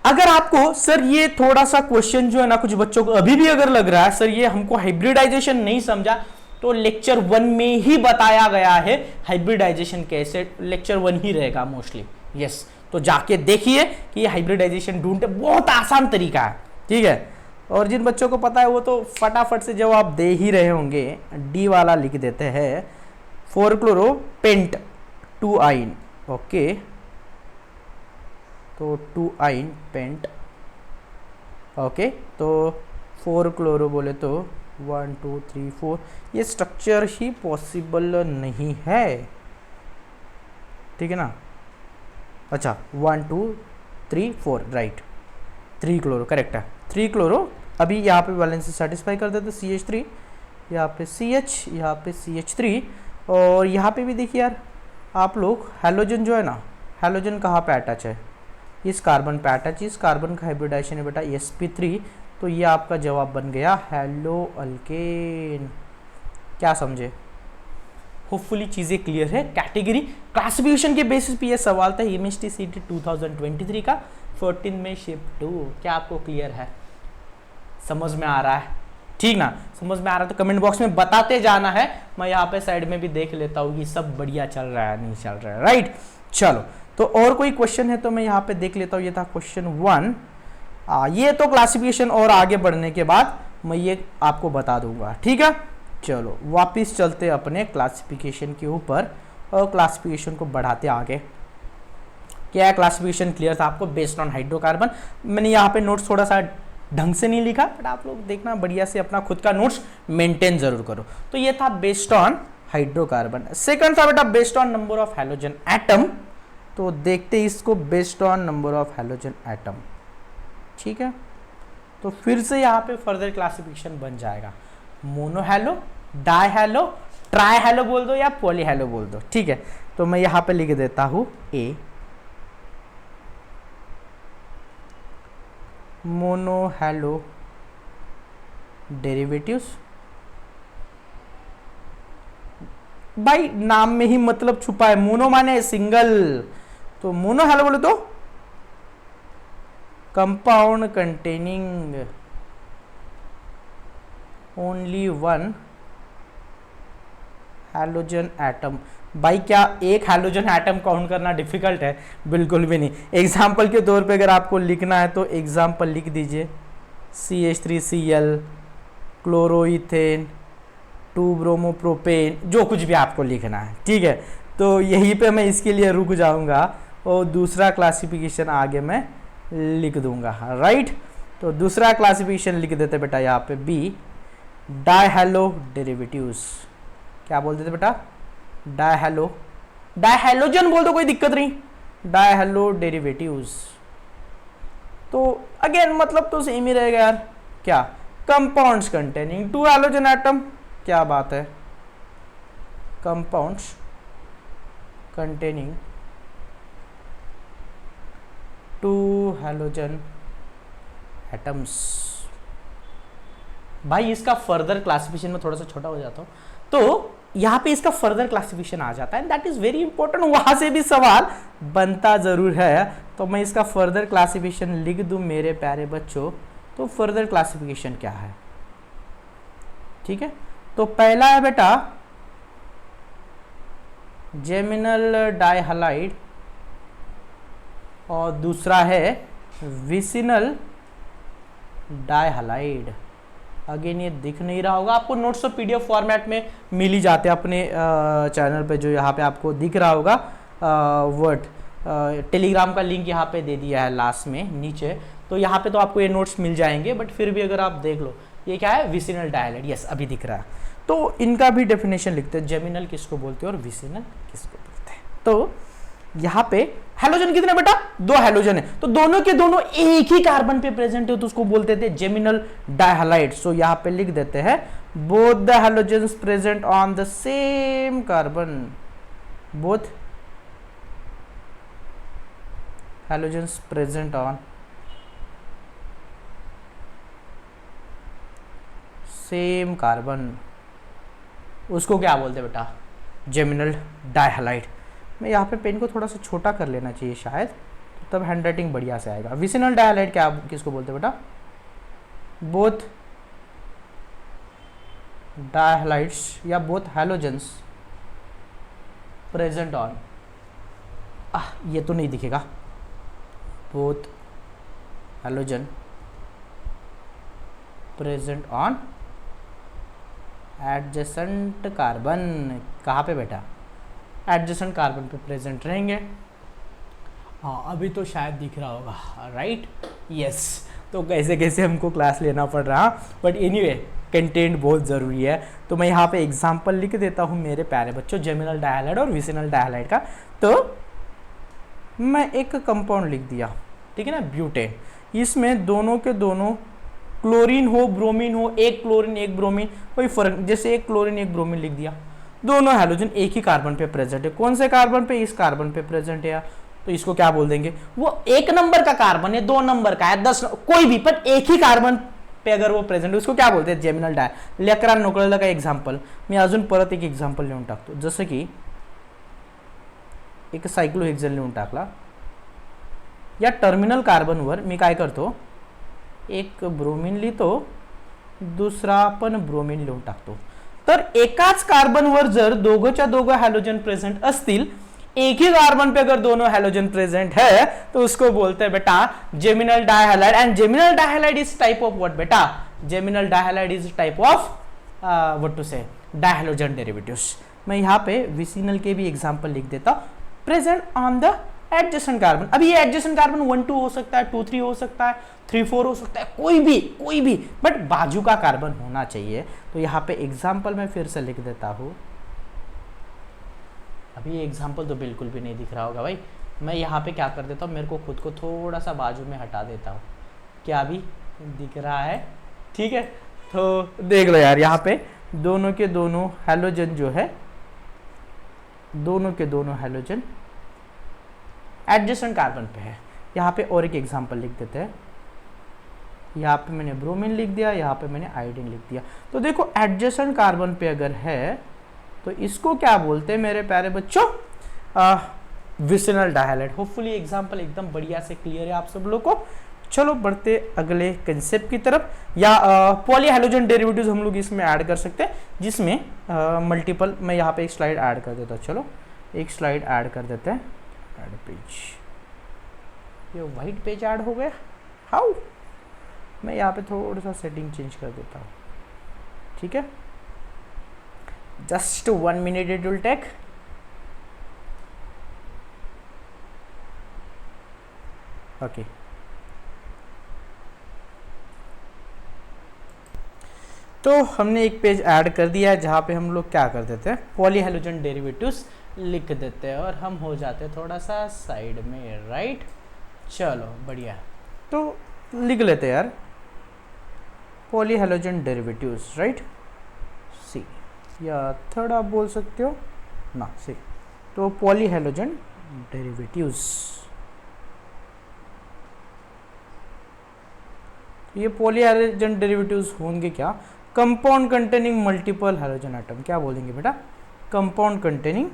अगर आपको सर ये थोड़ा सा क्वेश्चन जो है ना कुछ बच्चों को अभी भी अगर लग रहा है सर ये हमको हाइब्रिडाइजेशन नहीं समझा, तो लेक्चर 1 में ही बताया गया है हाइब्रिडाइजेशन कैसे, लेक्चर 1 ही रहेगा मोस्टली। यस, तो जाके देखिए कि ये हाइब्रिडाइजेशन ढूंढते, बहुत आसान तरीका है, ठीक है। और जिन बच्चों को पता है वो तो फटाफट से जवाब दे ही रहे होंगे। डी वाला लिख देते हैं 4 क्लोरो पेंट 2 आइन, ओके, तो 2 आइन पेंट, ओके, तो 4 क्लोरो बोले तो 1 2 3 4, ये स्ट्रक्चर ही पॉसिबल नहीं है, ठीक है ना। अच्छा 1 2 3 4 राइट, 3 क्लोरो करेक्ट है, 3 क्लोरो। अभी यहाँ पे वैलेंसी सेटिस्फाई कर देते CH3, यहाँ पे CH, यहाँ पे CH3, और यहाँ पे भी देखिए यार आप लोग हैलोजन जो है ना, हैलोजन कहाँ पे अटैच है, इस कार्बन पे अटैच, इस कार्बन का हाइब्रिडाइजेशन है बेटा sp3, तो ये आपका जवाब बन गया हेलो अल्केन। क्या समझे, होपफुली चीजें क्लियर है। कैटेगरी क्लासिफिकेशन के बेसिस पे ये सवाल था एमएसटी सीटी 2023 का 14 में शिफ्ट 2। क्या आपको क्लियर है, समझ में आ रहा है, ठीक ना। समझ में आ रहा है तो कमेंट बॉक्स में बताते जाना है, मैं यहाँ पे साइड में भी देख लेता हूँ कि सब बढ़िया चल रहा है नहीं चल रहा है, राइट। चलो तो और कोई क्वेश्चन है तो मैं यहाँ पे देख लेता हूँ, ये था क्वेश्चन 1। ये तो क्लासिफिकेशन और आगे बढ़ने के बाद मैं ये आपको बता दूंगा, ठीक है। चलो वापिस चलते अपने क्लासिफिकेशन के ऊपर और क्लासिफिकेशन को बढ़ाते आगे। क्या क्लासिफिकेशन क्लियर था आपको बेस्ड ऑन हाइड्रोकार्बन। मैंने यहाँ पे नोट्स थोड़ा सा ढंग से नहीं लिखा, बट आप लोग देखना बढ़िया से अपना खुद का नोट्स मेंटेन जरूर करो। तो ये था बेस्ड ऑन हाइड्रोकार्बन। सेकंड था बेटा based on number of halogen atom, तो देखते इसको based on number of halogen atom, ठीक है। तो फिर से यहाँ पे फर्दर क्लासिफिकेशन बन जाएगा, mono halo, di halo, tri halo बोल दो या पॉली हैलो बोल दो, ठीक है। तो मैं यहाँ पे लिख देता हूँ ए, मोनो हैलो डेरिवेटिव्स। भाई नाम में ही मतलब छुपा है, मोनो माने सिंगल, तो मोनो हैलो बोले तो compound containing only 1 halogen atom. भाई क्या एक हैलोजन एटम काउंट करना डिफिकल्ट है, बिल्कुल भी नहीं। एग्जाम्पल के तौर पे अगर आपको लिखना है तो एग्जाम्पल लिख दीजिए CH3Cl, क्लोरोइथेन, 2 ब्रोमोप्रोपेन, जो कुछ भी आपको लिखना है, ठीक है। तो यहीं पे मैं इसके लिए रुक जाऊंगा और दूसरा क्लासिफिकेशन आगे मैं लिख दूंगा, राइट। तो दूसरा क्लासिफिकेशन लिख देते बेटा यहाँ पे बी, डायहैलो डेरिवेटिव्स। क्या बोल देते बेटा, डायहैलो, डायहैलोजन बोल दो कोई दिक्कत नहीं, डायहैलो डेरिवेटिव्स। तो अगेन मतलब तो सेम ही रहेगा यार, क्या कंपाउंड्स कंटेनिंग 2 हैलोजन एटम, क्या बात है, कंपाउंड्स कंटेनिंग 2 हैलोजन एटम्स। भाई इसका फर्दर क्लासिफिकेशन में थोड़ा सा छोटा हो जाता हूं, तो यहाँ पे इसका फर्दर क्लासिफिकेशन आ जाता है, दैट इज वेरी इंपॉर्टेंट, वहां से भी सवाल बनता जरूर है। तो मैं इसका फर्दर क्लासिफिकेशन लिख दूं मेरे प्यारे बच्चों। तो फर्दर क्लासिफिकेशन क्या है, ठीक है। तो पहला है बेटा जेमिनल डाइहलाइड और दूसरा है विसिनल डाइहलाइड। अगेन ये दिख नहीं रहा होगा आपको, नोट्स तो पीडीएफ फॉर्मेट में मिल ही जाते हैं अपने चैनल पे, जो यहाँ पे आपको दिख रहा होगा वर्ड। टेलीग्राम का लिंक यहाँ पे दे दिया है लास्ट में नीचे, तो यहाँ पे तो आपको ये नोट्स मिल जाएंगे, बट फिर भी अगर आप देख लो ये क्या है, विसिनल डायलाइड। यस अभी दिख रहा है। तो इनका भी डेफिनेशन लिखते हैं, जेमिनल किसको बोलते हैं और विसिनल किसको बोलते हैं। तो यहाँ पे हैलोजन कितने बेटा, 2 हैलोजन है, तो दोनों के दोनों एक ही कार्बन पे प्रेजेंट है, तो उसको बोलते थे जेमिनल डाइहलाइड। सो यहाँ पे लिख देते हैं both the halogens present on the same carbon, both halogens present on same carbon, उसको क्या बोलते हैं बेटा, जेमिनल डाइहलाइड। मैं यहाँ पे पेन को थोड़ा सा छोटा कर लेना चाहिए शायद, तो तब हैंडराइटिंग बढ़िया से आएगा। विसिनल डाइहलाइड क्या किसको बोलते हैं बेटा, बोथ डाइहलाइड्स या बोथ हैलोजन्स प्रेजेंट ऑन, ये तो नहीं दिखेगा, both halogen present on adjacent carbon. कहाँ पे बेटा, एडजेसेंट कार्बन पे प्रेजेंट रहेंगे। हाँ अभी तो शायद दिख रहा होगा, राइट, यस। तो कैसे कैसे हमको क्लास लेना पड़ रहा, बट एनीवे कंटेंट बहुत ज़रूरी है। तो मैं यहाँ पे एग्जांपल लिख देता हूँ मेरे प्यारे बच्चों, जेमिनल डाइहलाइड और विसिनल डाइहलाइड का। तो मैं एक कंपाउंड लिख दिया, ठीक है ना, ब्यूटेन। इसमें दोनों के दोनों क्लोरीन हो ब्रोमीन हो, एक क्लोरीन एक ब्रोमीन, कोई फर्क, जैसे एक क्लोरीन एक ब्रोमीन लिख दिया, दोनों हैलोजन एक ही कार्बन पे प्रेजेंट है। कौन से कार्बन पे, इस कार्बन पे प्रेजेंट है यार, तो इसको क्या बोल देंगे, वो 1 नंबर का कार्बन है, 2 नंबर का है, 10 कोई भी, पर एक ही कार्बन पे अगर वो प्रेजेंट है उसको क्या बोलते हैं, जेमिनल डाय। लेकरान नोकळलं का एक्झाम्पल मी अजून परत एक एक्झाम्पल लिहून टाकतो, जसं की एक सायक्लोहेक्झेन लिहून टाकला, या टर्मिनल कार्बनवर मी काय करतो, एक ब्रोमीन लिहितो, दुसरा पण ब्रोमीन लिहून टाकतो। तर एकाच कार्बनवर जर दोघंच्या दोघं हॅलोजन प्रेजेंट असतील, एक ही कार्बन पे अगर दोनों हैलोजन प्रेजेंट है, तो उसको बोलते हैं बेटा geminal dihalide. And geminal dihalide is type of what बेटा, geminal dihalide is type of what to say, dihalogen derivatives. मैं यहाँ पे विसिनल के भी एग्जांपल लिख देता, present on the adjacent carbon. अभी ये एडजेसेंट कार्बन 1 2 हो सकता है, 2 3 हो सकता है, 3 4 हो सकता है, कोई भी, बट बाजू का कार्बन होना चाहिए। तो यहाँ पे एग्जाम्पल मैं फिर से लिख देता हूँ, अभी एग्जाम्पल तो बिल्कुल भी नहीं दिख रहा होगा भाई, मैं यहाँ पे क्या कर देता हूँ, मेरे को खुद को थोड़ा सा बाजू में हटा देता हूँ, क्या अभी दिख रहा है, ठीक है। तो देख लो यार, यहाँ पे दोनों के दोनों हैलोजन जो है, दोनों के दोनों हैलोजन एडजेसेंट कार्बन पे है। यहाँ पे और एक एग्जाम्पल लिख देते हैं, यहाँ पे मैंने ब्रोमीन लिख दिया, यहाँ पे मैंने आयोडीन लिख दिया। तो देखो एडजेसेंट कार्बन पे अगर है तो इसको क्या बोलते हैं मेरे प्यारे बच्चों, विसिनल डाइहलाइड। होपफुली एग्जाम्पल एकदम बढ़िया से क्लियर है आप सब लोग को। चलो बढ़ते अगले कंसेप्ट की तरफ, या पॉली हैलोजन डेरिवेटिव्स हम लोग इसमें ऐड कर सकते हैं, जिसमें मल्टीपल, मैं यहाँ पे एक स्लाइड ऐड कर देता हूँ, चलो एक स्लाइड ऐड कर देते हैं, ऐड पेज, ये वाइट पेज ऐड हो गया, हाउ, मैं यहाँ पे थोड़ा सा सेटिंग चेंज कर देता हूँ, ठीक है, just 1 minute it will take। okay, तो हमने एक पेज ऐड कर दिया है जहाँ पे हम लोग क्या कर देते हैं, पॉली हैलोजन डेरिवेटिव्स लिख देते हैं, और हम हो जाते हैं थोड़ा सा साइड में, राइट। चलो बढ़िया, तो लिख लेते हैं यार पॉली हैलोजन डेरिवेटिव्स, राइट, सी, या थर्ड आप बोल सकते हो ना, सी। तो पॉली हैलोजन डेरिवेटिव्स, ये पॉली हैलोजन डेरिवेटिव्स होंगे क्या, compound containing multiple halogen atom. क्या बोलेंगे बेटा, कंपाउंड कंटेनिंग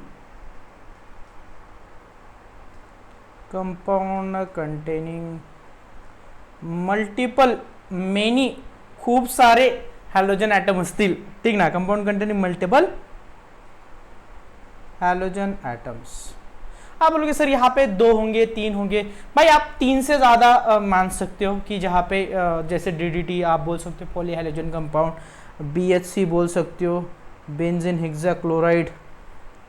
मल्टीपल, मेनी, खूप सारे हॅलोजन ॲटम असतील, ठीक ना, compound containing multiple halogen atoms. आप बोलोगे सर यहाँ पे 2 होंगे 3 होंगे, भाई आप 3 से ज़्यादा मान सकते हो कि जहाँ पे जैसे DDT आप बोल सकते हो पॉलीहैलोजन कंपाउंड, BHC बोल सकते हो बेंजीन हेक्साक्लोराइड,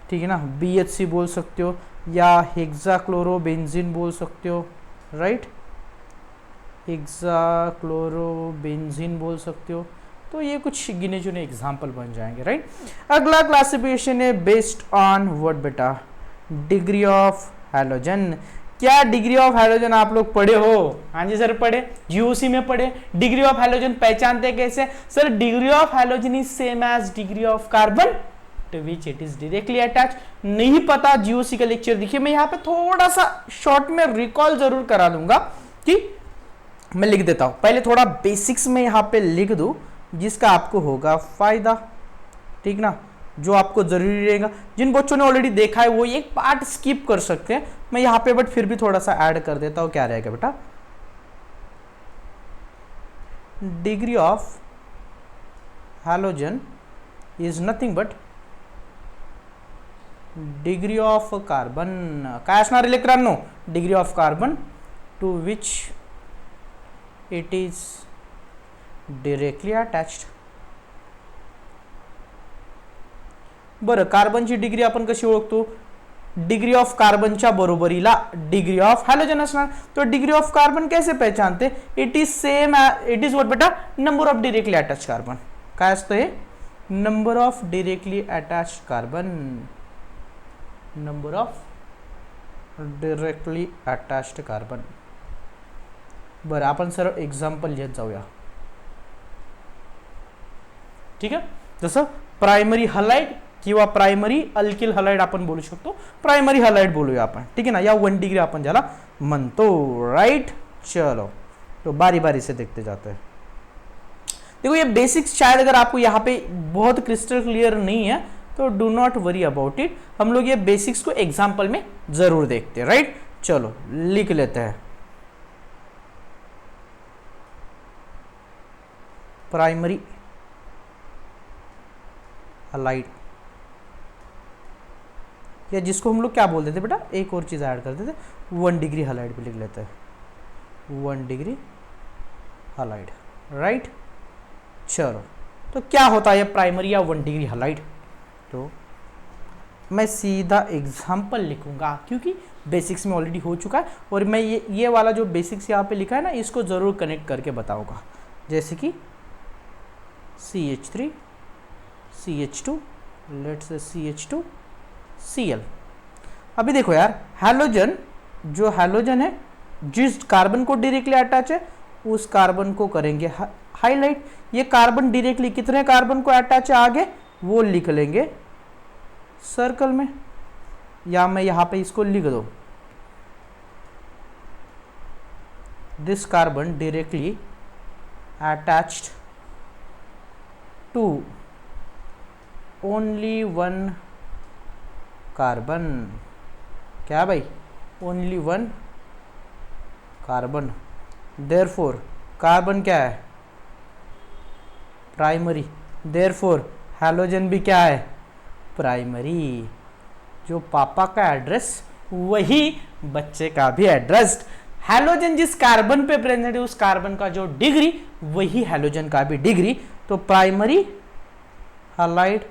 ठीक है ना, BHC बोल सकते हो या हेक्साक्लोरोबेंजीन बोल सकते हो, राइट, हेक्साक्लोरोबेंजीन बोल सकते हो। तो ये कुछ गिने चुने एग्जाम्पल बन जाएंगे, राइट। अगला क्लासिफिकेशन है बेस्ड ऑन व्हाट बेटा, डिग्री ऑफ हैलोजन। क्या डिग्री ऑफ हैलोजन आप लोग पढ़े हो? हाँ जी सर पढ़े, जीओसी में पढ़े। डिग्री ऑफ हैलोजन पहचानते कैसे sir? Degree of halogen is same as degree of carbon to which it is directly attach. नहीं पता जीओसी का लेक्चर देखिए, मैं यहाँ पे थोड़ा सा शॉर्ट में रिकॉल जरूर करा दूंगा कि मैं लिख देता हूं, पहले थोड़ा बेसिक्स में यहाँ पे लिख दूं जिसका आपको होगा फायदा, ठीक ना, जो आपको जरूरी रहेगा। जिन बच्चों ने ऑलरेडी देखा है वो एक पार्ट स्किप कर सकते हैं, मैं यहाँ पे बट फिर भी थोड़ा सा ऐड कर देता हूं। क्या रहेगा बेटा? Degree of halogen is nothing but degree of carbon, काय असणार मित्रांनो? Degree of carbon to which it is directly attached. बरं, कार्बनची डिग्री आपण कशी ओळखतो? डिग्री ऑफ कार्बनच्या बरोबरीला डिग्री ऑफ हॅलोजन असणार। तो डिग्री ऑफ कार्बन कैसे पहचानते? It is same, it is what बेटा? Number of directly attached carbon. काय असतं हे? Number of directly attached carbon, number of directly attached carbon. बरं, आपण सरळ एक्झाम्पल लिहित जाऊया, ठीक आहे। जसं प्रायमरी हलाइड किंवा प्रायमरी अल्किल हलाइड आपण बोलू शकतो, प्रायमरी हलाइड बोलूया आपण, ठीक है ना, या 1 डिग्री आपण ज्याला म्हणतो, राइट। चलो तो बारी बारी से देखते जाते हैं। देखो ये बेसिक्स शायद अगर आपको यहाँ पे बहुत क्रिस्टल क्लियर नहीं है तो do not worry about it, हम लोग ये बेसिक्स को एग्जाम्पल में जरूर देखते हैं, राइट। चलो लिख लेते हैं, प्राइमरी हलाइड, या जिसको हम लोग क्या बोलते थे बेटा, एक और चीज ऐड करते थे, 1 डिग्री हलाइड भी लिख लेते हैं, 1 डिग्री हलाइड, राइट। चलो तो क्या होता है प्राइमरी या 1 डिग्री हलाइड? तो मैं सीधा एग्जाम्पल लिखूंगा क्योंकि बेसिक्स में ऑलरेडी हो चुका है, और मैं ये वाला जो बेसिक्स यहाँ पे लिखा है ना, इसको जरूर कनेक्ट करके बताऊंगा। जैसे कि CH3 CH2, लेट्स से CH2 Cl। अभी देखो यार, हैलोजन, जो हैलोजन है जिस कार्बन को डायरेक्टली अटैच है उस कार्बन को करेंगे हाईलाइट। ये कार्बन डायरेक्टली कितने कार्बन को अटैच है आगे वो लिख लेंगे सर्कल में, या मैं यहां पे इसको लिख दो, this carbon directly attached to only 1 carbon. क्या भाई? Only 1 carbon. देयरफॉर कार्बन क्या है? प्राइमरी। देयरफॉर हैलोजन भी क्या है? प्राइमरी। जो पापा का एड्रेस वही बच्चे का भी एड्रेस। हैलोजन जिस कार्बन पे प्रेजेंट है उस कार्बन का जो डिग्री वही हैलोजन का भी डिग्री, तो प्राइमरी हलाइड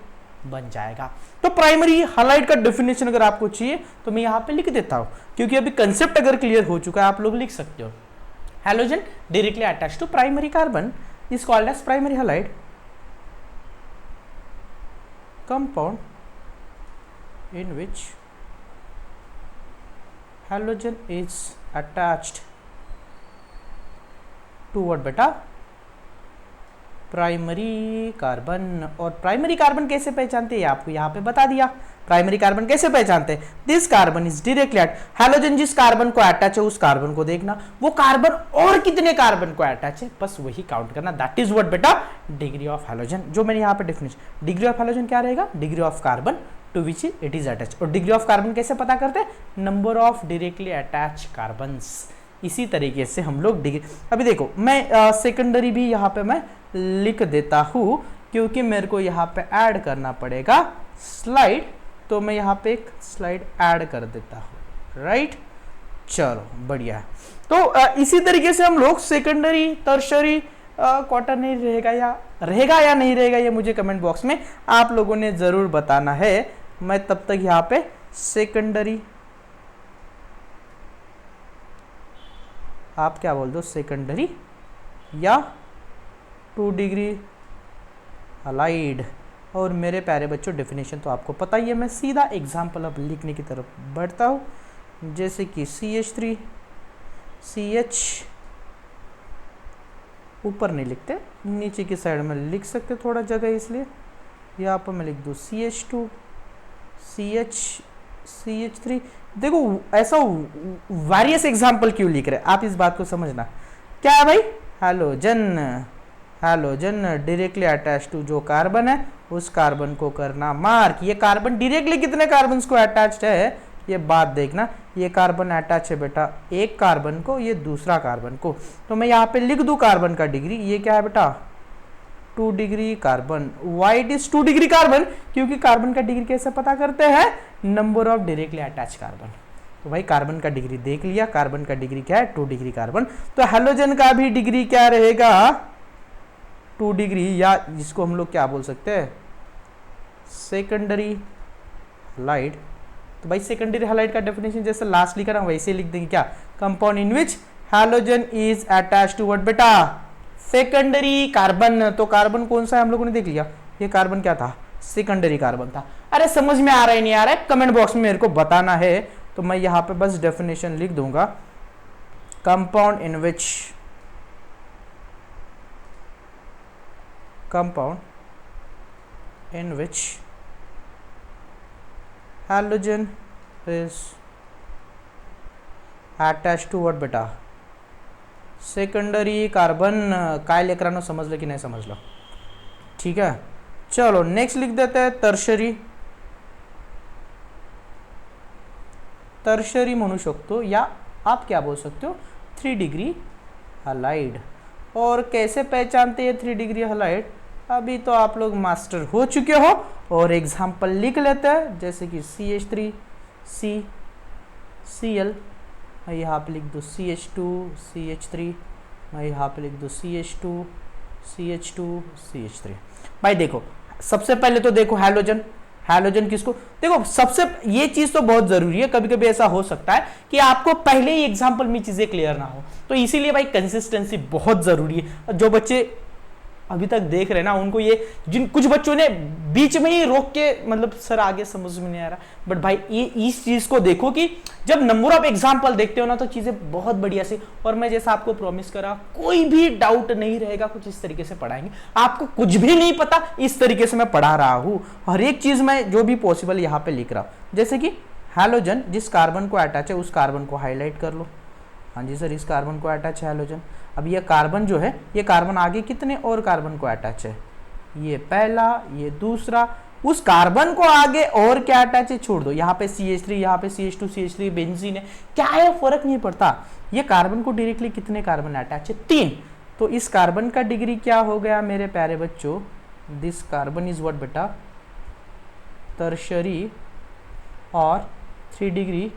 बन जाएगा। तो प्राइमरी हलाइड का डेफिनेशन अगर आपको चाहिए तो मैं यहां पे लिख देता हूं, क्योंकि अभी कंसेप्ट अगर क्लियर हो चुका है आप लोग लिख सकते हो। Halogen directly attached to primary carbon is called as primary halide compound in which halogen is attached to what बेटा? Primary carbon. और प्राइमरी कार्बन कैसे पहचानते हैं आपको यहाँ पे बता दिया। प्राइमरी कार्बन कैसे पहचानते हैं? This carbon is directly halogen जिस कार्बन को अटैच है उस कार्बन को देखना, वो कार्बन और कितने कार्बन को अटैच है बस वही काउंट करना। दैट इज व्हाट बेटा? Degree of halogen. जो मैंने यहाँ पे डेफिनेशन, डिग्री ऑफ हैलोजन क्या रहेगा? Degree of carbon to which it is attach. और डिग्री ऑफ कार्बन कैसे पता करते हैं? Number of directly attach carbons. इसी तरीके से हम लोग डिग्री, अभी देखो मैं सेकेंडरी भी यहाँ पे मैं लिख देता हूं क्योंकि मेरे को यहाँ पे ऐड करना पड़ेगा स्लाइड, तो मैं यहाँ पे एक स्लाइड ऐड कर देता हूं। राइट। चलो बढ़िया है। तो इसी तरीके से हम लोग सेकेंडरी, टर्शरी, क्वार्टरनरी रहेगा या नहीं रहेगा, ये मुझे कमेंट बॉक्स में आप लोगों ने जरूर बताना है। मैं तब तक यहाँ पे सेकेंडरी, आप क्या बोल दो, सेकेंडरी या 2 डिग्री अलाइड। और मेरे प्यारे बच्चों डेफिनेशन तो आपको पता ही है, मैं सीधा एग्जाम्पल अब लिखने की तरफ बढ़ता हूँ। जैसे कि CH3 CH, ऊपर नहीं लिखते, नीचे की साइड में लिख सकते थोड़ा जगह, इसलिए यहाँ पर मैं लिख दूँ CH2 CH CH3। देखो ऐसा वेरियस एग्जाम्पल क्यों लिख रहे हैं, आप इस बात को समझना। क्या है भाई, halogen, halogen directly attach to जो कार्बन है उस कार्बन को करना मार्क। ये कार्बन डायरेक्टली कितने कार्बन को अटैच्ड है, ये बात देखना। ये कार्बन अटैच है बेटा एक कार्बन को, ये दूसरा कार्बन को। तो मैं यहाँ पे लिख दूं कार्बन का डिग्री, ये क्या है बेटा 2 degree carbon. Why it is 2 degree carbon, क्योंकि कार्बन का डिग्री कैसे पता करते हैं, number of directly attach carbon. तो भाई कार्बन का डिग्री देख लिया, कार्बन का डिग्री क्या है 2 डिग्री कार्बन। तो हैलोजन का भी डिग्री क्या रहेगा 2 डिग्री, या जिसको हम लोग क्या बोल सकते हैं सेकेंडरी हैलाइड। तो भाई सेकेंडरी हैलाइड का डेफिनेशन जैसे लास्ट लिखा ना वैसे लिख देंगे, क्या, compound in which halogen is attached to what बेटा, सेकेंडरी कार्बन। तो कार्बन कौन सा है हम लोगों ने देख लिया, ये कार्बन क्या था, सेकेंडरी कार्बन था। अरे समझ में आ रहा है नहीं आ रहा है, कमेंट बॉक्स में मेरे को बताना है। तो मैं यहाँ पे बस डेफिनेशन लिख दूंगा, compound in which, compound in which halogen is attached to what बेटा, सेकेंडरी कार्बन। काय लेकरांनो समजलं की नाही समजलं, ठीक है। चलो नेक्स्ट लिख देते हैं टर्शरी। टर्शरी म्हणू शकतो, या आप क्या बोल सकते हो 3 डिग्री हैलाइड। और कैसे पहचानते हैं 3 डिग्री हैलाइड, अभी तो आप लोग मास्टर हो चुके हो। और एग्जाम्पल लिख लेते हैं, जैसे कि CH3 CCl, मैं यहाँ पे लिख दूँ CH2 CH3, मैं यहाँ पे लिख दूँ CH2 CH2 CH3। भाई देखो सबसे पहले तो देखो हैलोजन, हैलोजन किसको, देखो सबसे ये चीज तो बहुत जरूरी है। कभी कभी ऐसा हो सकता है कि आपको पहले ही एग्जाम्पल में चीजें क्लियर ना हो, तो इसीलिए भाई कंसिस्टेंसी बहुत जरूरी है। जो बच्चे अभी तक देख रहे ना उनको ये, जिन कुछ बच्चों ने बीच में ही रोक के मतलब सर आगे समझ में नहीं आ रहा, बट भाई ये इस चीज को देखो कि जब नंबर ऑफ एग्जाम्पल देखते हो ना तो चीजें बहुत बढ़िया से, और मैं जैसा आपको प्रॉमिस करा कोई भी डाउट नहीं रहेगा, कुछ इस तरीके से पढ़ाएंगे। आपको कुछ भी नहीं पता इस तरीके से मैं पढ़ा रहा हूं, हर एक चीज में जो भी पॉसिबल यहाँ पे लिख रहा हूं। जैसे कि हैलोजन जिस कार्बन को अटैच है उस कार्बन को हाईलाइट कर लो, हाँ जी सर इस कार्बन को अटैच है हैलोजन। अब ये कार्बन जो है, ये कार्बन आगे कितने और कार्बन को अटैच है, ये पहला ये दूसरा, उस कार्बन को आगे और क्या अटैच है छोड़ दो। यहाँ पे CH3 यहाँ पे CH2 CH3 बेंजीन है, क्या है फर्क नहीं पड़ता। ये कार्बन को डायरेक्टली कितने कार्बन अटैच है 3। तो इस कार्बन का डिग्री क्या हो गया मेरे प्यारे बच्चों, दिस कार्बन इज व्हाट बेटा टर्शरी और 3 डिग्री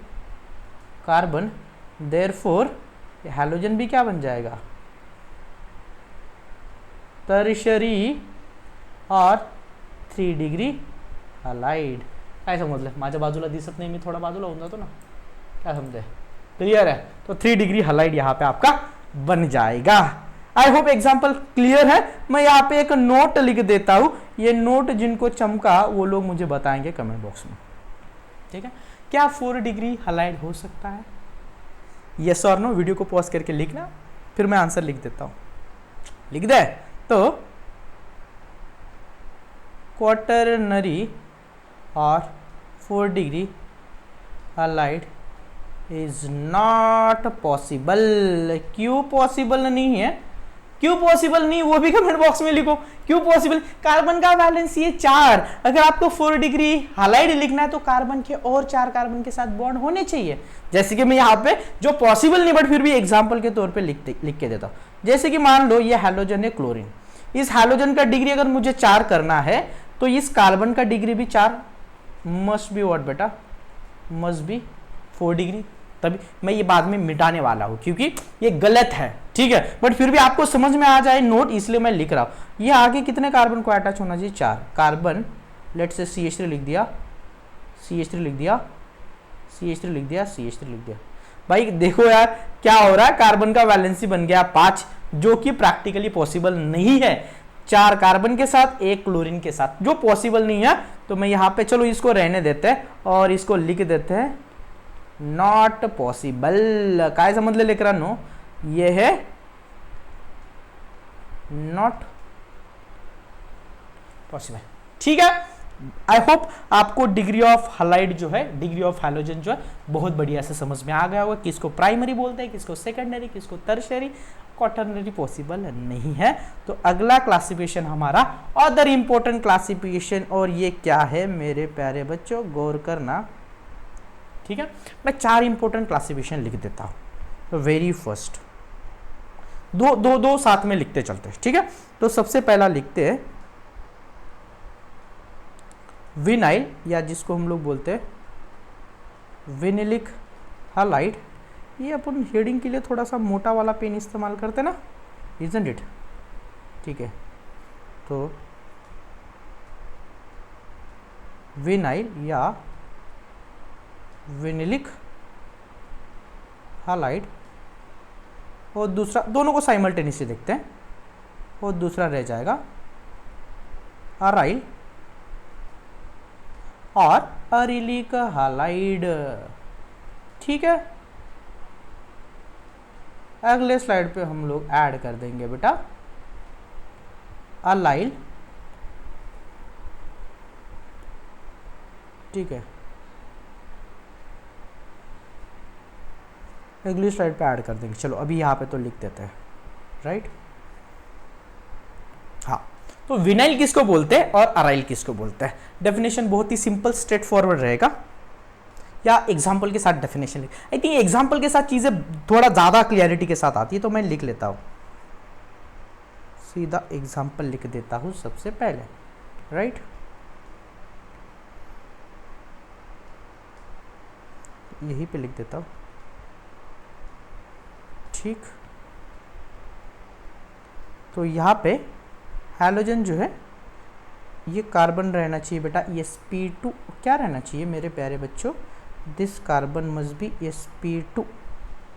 कार्बन। देयरफॉर हैलोजन भी क्या बन जाएगा टर्शरी और 3 डिग्री हलाइड। काय समजलं, माझ्या बाजूला दिसत नाही, मी थोडा बाजूला होऊन जातो ना, क्या समझे, क्लियर है। तो 3 डिग्री हलाइड यहाँ पे आपका बन जाएगा। आई होप एग्जाम्पल क्लियर है। मैं यहाँ पे एक नोट लिख देता हूं, ये नोट जिनको चमका वो लोग मुझे बताएंगे कमेंट बॉक्स में, ठीक है। क्या 4 डिग्री हलाइड हो सकता है, यस और नो, वीडियो को पॉज करके लिखना, फिर मैं आंसर लिख देता हूं। लिख दे तो क्वार्टरनरी और 4 degree halide is not possible. क्यों पॉसिबल नहीं है, क्यों पॉसिबल नहीं वो भी कमेंट बॉक्स में लिखो, क्यों पॉसिबल। कार्बन का वैलेंस ये 4, अगर आपको 4 डिग्री हलाइड लिखना है तो कार्बन के और 4 कार्बन के साथ बॉन्ड होने चाहिए। जैसे कि मैं यहाँ पे जो पॉसिबल नहीं बट फिर भी एग्जांपल के तौर पे लिख के देता हूँ। जैसे कि मान लो ये हैलोजन है क्लोरीन, इस हैलोजन का डिग्री अगर मुझे 4 करना है तो इस कार्बन का डिग्री भी 4 मस्ट बी व्हाट बेटा, मस्ट बी 4 डिग्री, तभी मैं ये बाद में मिटाने वाला हूं क्योंकि ये गलत है, ठीक है, बट फिर भी आपको समझ में आ जाए नोट, इसलिए मैं लिख रहा हूं। ये आगे कितने कार्बन को अटैच होना चाहिए, 4 कार्बन, लेट से CH3 लिख दिया, CH3 लिख दिया, CH3 लिख दिया, CH3 लिख दिया। भाई देखो यार क्या हो रहा है, कार्बन का वैलेंसी बन गया 5, जो कि प्रैक्टिकली पॉसिबल नहीं है। 4 कार्बन के साथ 1 क्लोरीन के साथ, जो पॉसिबल नहीं है। तो मैं यहाँ पे चलो इसको रहने देते हैं और इसको लिख देते हैं नॉट पॉसिबल। काय समझ ले लेकर नो, ये है नॉट पॉसिबल, ठीक है। आई होप आपको डिग्री ऑफ हैलाइड जो है, डिग्री ऑफ हैलोजन जो है बहुत बढ़िया से समझ में आ गया होगा। किसको प्राइमरी बोलते हैं, किसको सेकेंडरी, किसको टर्शियरी, क्वाटरनरी पॉसिबल नहीं है। तो अगला क्लासिफिकेशन हमारा अदर इंपॉर्टेंट क्लासिफिकेशन, और ये क्या है मेरे प्यारे बच्चों, गौर करना, ठीक है। मैं 4 इंपॉर्टेंट क्लासिफिकेशन लिख देता हूं। तो वेरी फर्स्ट, दो साथ में लिखते चलते हैं, ठीक है। तो सबसे पहला लिखते हैं विनाइल, या जिसको हम लोग बोलते हैं विनिलिक हैलाइड। ये अपन हेडिंग के लिए थोड़ा सा मोटा वाला पेन इस्तेमाल करते हैं ना, इजंट इट, ठीक है। तो विनाइल या विनिलिक हैलाइड, और दूसरा, दोनों को साइमल्टेनियसली देखते हैं, और दूसरा रह जाएगा अराइल और अरिलिक हैलाइड, ठीक है। अगले स्लाइड पे हम लोग ऐड कर देंगे बेटा अलाइल, ठीक है। अगली स्लाइड पे ऐड कर देंगे। चलो अभी यहाँ पे तो लिख देते हैं, राइट। हाँ, तो विनाइल किसको बोलते हैं और अराइल किसको बोलते हैं। डेफिनेशन बहुत ही सिंपल स्ट्रेट फॉरवर्ड रहेगा, या एग्जाम्पल के साथ डेफिनेशन लिख, आई थिंक एग्जाम्पल के साथ चीजें थोड़ा ज्यादा क्लियरिटी के साथ आती है, तो मैं लिख लेता हूं, सीधा एग्जाम्पल लिख देता हूं सबसे पहले, राइट। यहीं पे लिख देता हूं, ठीक। तो यहाँ पे हैलोजन जो है ये कार्बन रहना चाहिए बेटा sp2, क्या रहना चाहिए मेरे प्यारे बच्चों, this carbon must be sp2,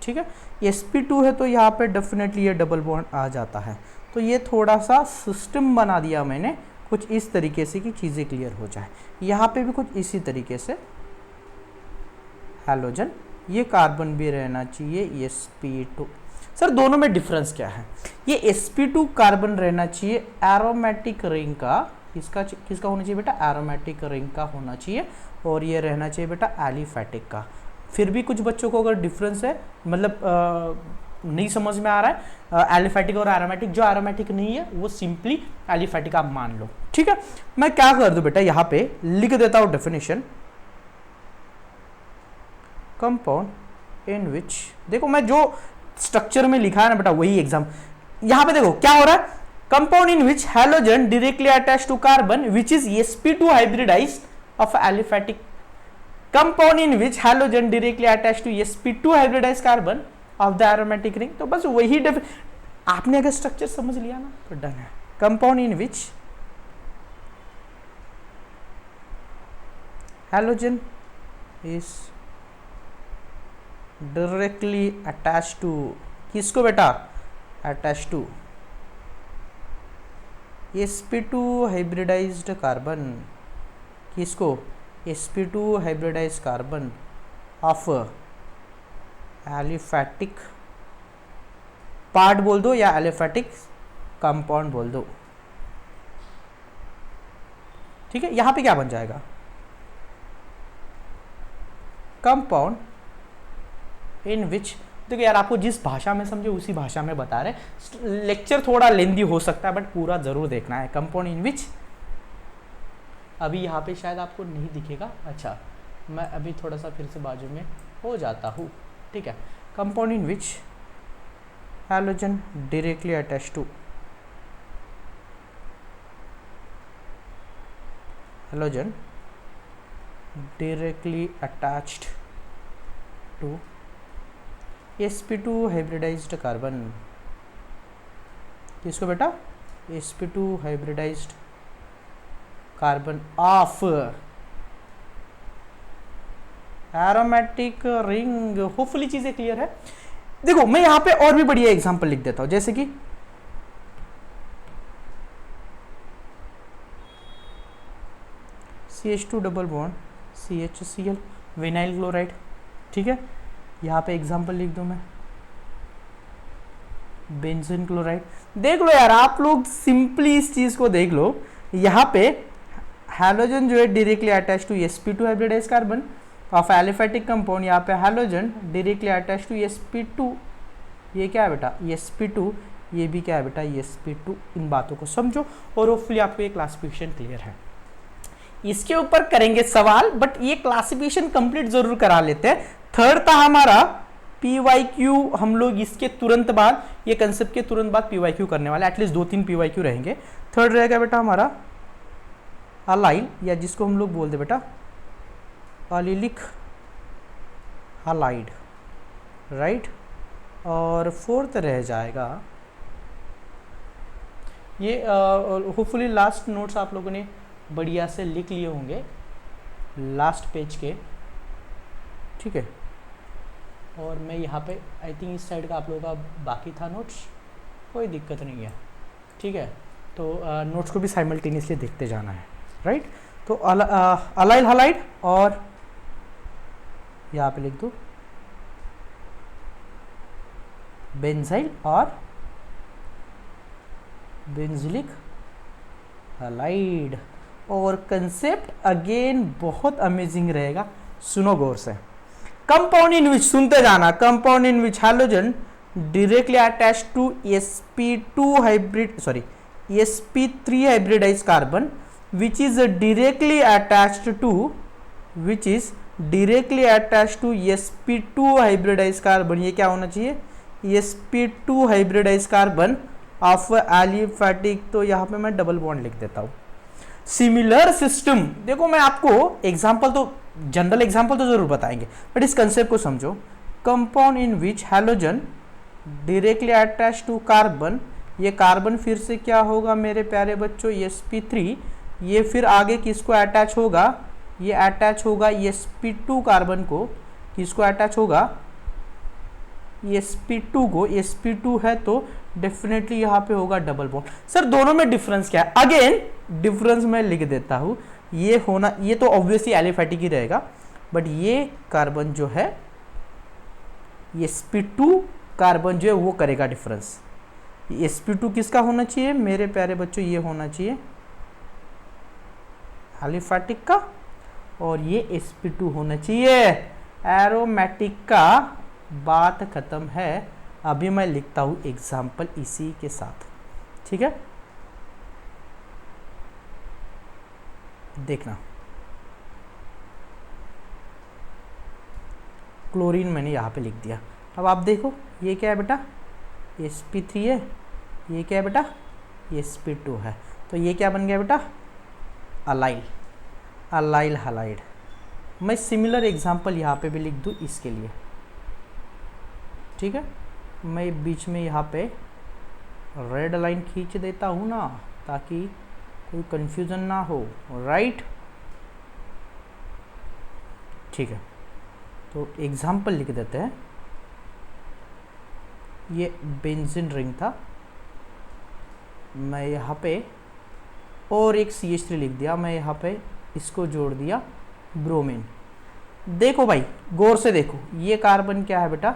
ठीक है। sp2 है तो यहाँ पे डेफिनेटली ये डबल बॉन्ड आ जाता है। तो ये थोड़ा सा सिस्टम बना दिया मैंने कुछ इस तरीके से कि चीज़ें क्लियर हो जाए। यहाँ पे भी कुछ इसी तरीके से हैलोजन, ये कार्बन भी रहना चाहिए sp2। सर दोनों में डिफरेंस क्या है, ये sp2 कार्बन रहना चाहिए एरोमेटिक रिंग का, किसका होना चाहिए बेटा, एरोमेटिक रिंग का होना चाहिए, और ये रहना चाहिए बेटा एलिफैटिक का। फिर भी कुछ बच्चों को अगर डिफरेंस है, मतलब नहीं समझ में आ रहा है एलिफैटिक और एरोमेटिक, जो एरोमेटिक नहीं है वो सिंपली एलिफैटिक आप मान लो, ठीक है। मैं क्या कर दूं बेटा, यहाँ पे लिख देता हूं डेफिनेशन, कंपाउंड इन विच, देखो मैं जो स्ट्रक्चर में लिखा है ना बेटा वही एग्जाम, यहां पे देखो क्या हो रहा है, compound in which halogen directly attached to carbon which is sp2 hybridized of aliphatic, compound in which halogen directly attached to sp2 hybridised carbon of the aromatic ring. तो बस वही आपने अगर स्ट्रक्चर समझ लिया ना तो डन है। Compound in which halogen is directly attach to, किसको बेटा, attach to sp2 hybridised carbon, किसको, sp2 hybridised carbon of aliphatic part बोल दो या एलिफैटिक कंपाउंड बोल दो, ठीक है। यहां पे क्या बन जाएगा, कंपाउंड इन विच, देखो यार आपको जिस भाषा में समझे उसी भाषा में बता रहे, लेक्चर थोड़ा लेंदी हो सकता है बट पूरा जरूर देखना है। कंपाउंड इन विच, अभी यहाँ पे शायद आपको नहीं दिखेगा, अच्छा मैं अभी थोड़ा सा फिर से बाजू में हो जाता हूँ, ठीक है। Compound in which halogen directly attach to, halogen directly attached to sp2 hybridised carbon, किसको बेटा, sp2 hybridised carbon of aromatic ring. Hopefully चीजें क्लियर है। देखो मैं यहां पे और भी बढ़िया एग्जांपल लिख देता हूं, जैसे कि CH2 double bond CHCl vinyl chloride, ठीक है, यहाँ पे एग्जांपल लिख दूं मैं बेंजीन क्लोराइड। देख लो यार आप लोग सिंपली इस चीज को देख लो, यहाँ पे हैलोजन जो है directly attach to sp2 hybridised carbon of aliphatic compound, यहाँ पे halogen directly attach to sp2, ये क्या है बेटा sp2, ये भी क्या है बेटा sp2। इन बातों को समझो और होपफुली आपको ये क्लासिफिकेशन क्लियर है। इसके ऊपर करेंगे सवाल, बट ये क्लासिफिकेशन कंप्लीट जरूर करा लेते हैं। थर्ड था हमारा PYQ, हम लोग इसके तुरंत बाद, ये कंसेप्ट के तुरंत बाद PYQ करने वाले, एटलीस्ट 2-3 PYQ रहेंगे। थर्ड रहेगा बेटा हमारा अलाइल, या जिसको हम लोग बोलते बेटा अलिलिक हलाइड, राइट। और फोर्थ रह जाएगा ये, होपफुली लास्ट नोट्स आप लोगों ने बढ़िया से लिख लिए होंगे लास्ट पेज के, ठीक है। और मैं यहाँ पे आई थिंक इस साइड का आप लोगों का बाकी था नोट्स, कोई दिक्कत नहीं है, ठीक है। तो नोट्स को भी साइमल्टेनियसली देखते जाना है, राइट। तो अलाइल हलाइड और यहाँ पे लिख दो बेंजाइल और बेंजिलिक हलाइड। और कंसेप्ट अगेन बहुत अमेजिंग रहेगा, सुनो गौर से। कंपाउंड इन विच, सुनते जाना, compound in which halogen directly attach to sp2 hybrid, sorry sp3 hybridized carbon which is directly attached to, which is directly attached to sp2 hybridised carbon, ये क्या होना चाहिए sp2 hybridised carbon of aliphatic, तो यहाँ पे मैं double bond लिख देता हूँ। सिमिलर सिस्टम, देखो मैं आपको एग्जांपल तो, जनरल एग्जांपल तो जरूर बताएंगे, बट इस कंसेप्ट को समझो। Compound in which halogen directly attach to carbon, ये कार्बन फिर से क्या होगा मेरे प्यारे बच्चों sp3, ये फिर आगे किसको अटैच होगा, ये अटैच होगा sp2 कार्बन को, किसको अटैच होगा sp2 को, sp2 है तो डेफिनेटली यहाँ पे होगा डबल बॉन्ड। सर दोनों में डिफरेंस क्या है, अगेन डिफरेंस मैं लिख देता हूँ, ये होना, ये तो ऑब्वियसली एलिफेटिक ही रहेगा, बट ये कार्बन जो है sp2 कार्बन जो है वो करेगा डिफरेंस। sp2 किसका होना चाहिए मेरे प्यारे बच्चों, ये होना चाहिए एलिफेटिक का, और ये sp2 होना चाहिए एरोमेटिक का। बात खत्म है। अभी मैं लिखता हूं एग्जाम्पल इसी के साथ, ठीक है, देखना। क्लोरीन मैंने यहाँ पे लिख दिया। अब आप देखो ये क्या है बेटा sp3 है, ये क्या है बेटा sp2 है, तो ये क्या बन गया बेटा अलाइल, अलाइल हलाइड। मैं सिमिलर एग्जांपल यहाँ पे भी लिख दूँ इसके लिए, ठीक है। मैं बीच में यहाँ पे रेड लाइन खींच देता हूँ ना, ताकि कोई कंफ्यूजन ना हो, राइट, ठीक है। तो एग्जाम्पल लिख देते हैं। ये बेंजीन रिंग था, मैं यहाँ पे और एक CH3 लिख दिया, मैं यहाँ पे इसको जोड़ दिया ब्रोमीन। देखो भाई गौर से देखो, ये कार्बन क्या है बेटा,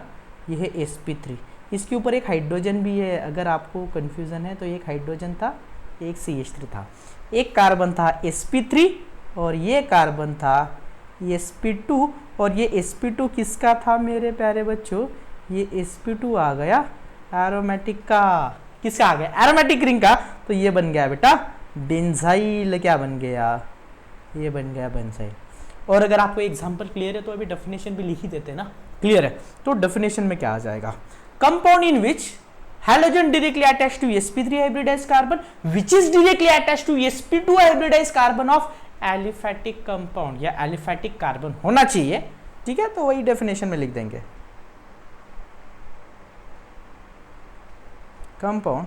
ये है sp3, इसके ऊपर एक हाइड्रोजन भी है, अगर आपको कंफ्यूजन है तो एक हाइड्रोजन था, एक CH3 था, एक कार्बन था sp3 और ये कार्बन था sp2, और ये sp2 किसका था मेरे प्यारे बच्चों, ये sp2 आ गया एरोमेटिक का, किसका आ गया एरोमेटिक रिंग का, तो ये बन गया बेटा बेंजाइल, क्या बन गया, ये बन गया बेंजाइल। और अगर आपको एग्जांपल क्लियर है तो अभी डेफिनेशन भी लिख ही देते हैं ना, क्लियर है। तो डेफिनेशन में क्या आ जाएगा, compound in which halogen directly attached to sp3 hybridized carbon which is directly attached to sp2 hybridized carbon of aliphatic compound, या aliphatic carbon होना चाहिए, ठीक है, तो वही डेफिनेशन में लिख देंगे। Compound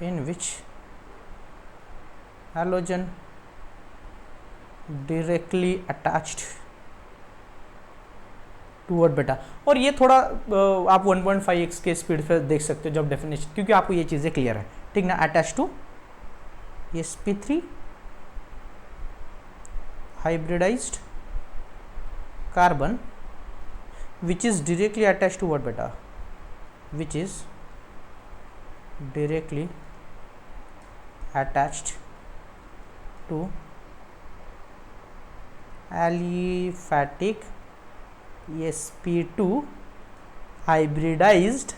in which halogen directly attached toward बेटा। और ये थोड़ा आप 1.5x के स्पीड पे देख सकते हो जब डेफिनेशन, क्योंकि आपको ये चीज़ें क्लियर है, ठीक ना। Attach to sp3 hybridized carbon which is directly attach to what बेटा, which is directly attached to aliphatic sp2 hybridised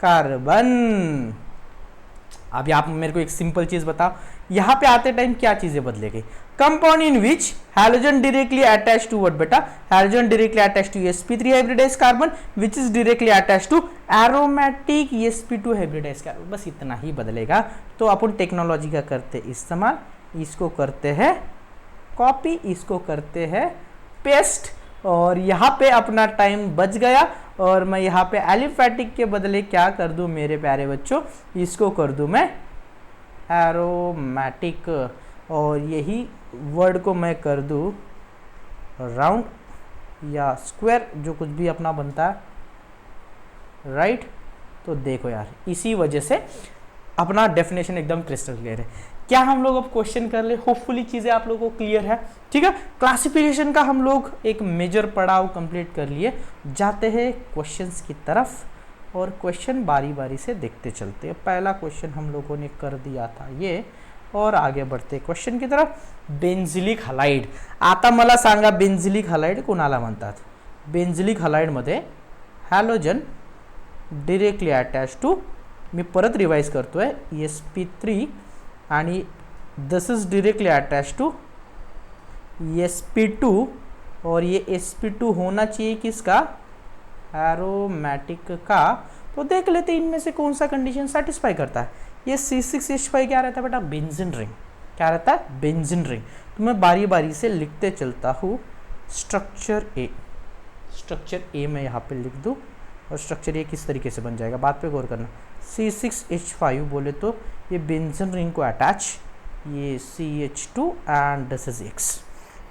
carbon. अभी आप मेरे को एक सिंपल चीज बताओ, यहां पे आते टाइम क्या चीजें बदलेगी। Compound in which halogen directly attach to what बेटा, halogen directly attach to sp3 hybridized carbon which is directly attach to aromatic sp2 hybridised carbon. बस इतना ही बदलेगा। तो अपन टेक्नोलॉजी का करते इस्तेमाल, इसको करते हैं कॉपी, इसको करते हैं पेस्ट, और यहाँ पे अपना टाइम बच गया। और मैं यहाँ पे एलिफैटिक के बदले क्या कर दूं मेरे प्यारे बच्चों, इसको कर दूं मैं एरोमेटिक, और यही वर्ड को मैं कर दूं राउंड या स्क्वायर, जो कुछ भी अपना बनता है, राइट। तो देखो यार, इसी वजह से अपना डेफिनेशन एकदम क्रिस्टल क्लियर है। क्या हम लोग अब क्वेश्चन कर ले, होपफुली चीजें आप लोगों को क्लियर है, ठीक है। क्लासिफिकेशन का हम लोग एक मेजर पड़ाव कंप्लीट कर लिए, जाते हैं क्वेश्चंस की तरफ, और क्वेश्चन बारी बारी से देखते चलते हैं। पहला क्वेश्चन हम लोगों ने कर दिया था ये, और आगे बढ़ते क्वेश्चन की तरफ। बेंझिलिक हलाइड, आता मला सांगा बेंझिलिक हलाइड कोणाला म्हणतात। बेंझिलिक हलाइड मध्ये हॅलोजन डायरेक्टली अटॅच टू, मी परत रिवाइज करतोय, sp3 आणि this is directly attach to sp2, और ये sp2 होना चाहिए किसका, एरोमेटिक का। तो देख लेते हैं इनमें से कौन सा कंडीशन सेटिस्फाई करता है। ये C6H5 क्या रहता है बेटा, बेंजीन रिंग। क्या रहता है, बेंजीन रिंग। तो मैं बारी बारी से लिखते चलता हूँ। स्ट्रक्चर ए, स्ट्रक्चर ए मैं यहाँ पे लिख दूँ, और स्ट्रक्चर ये किस तरीके से बन जाएगा, बात पे गौर करना। C6H5 बोले तो ये बेंजीन रिंग को अटैच, ये CH2 and this is X।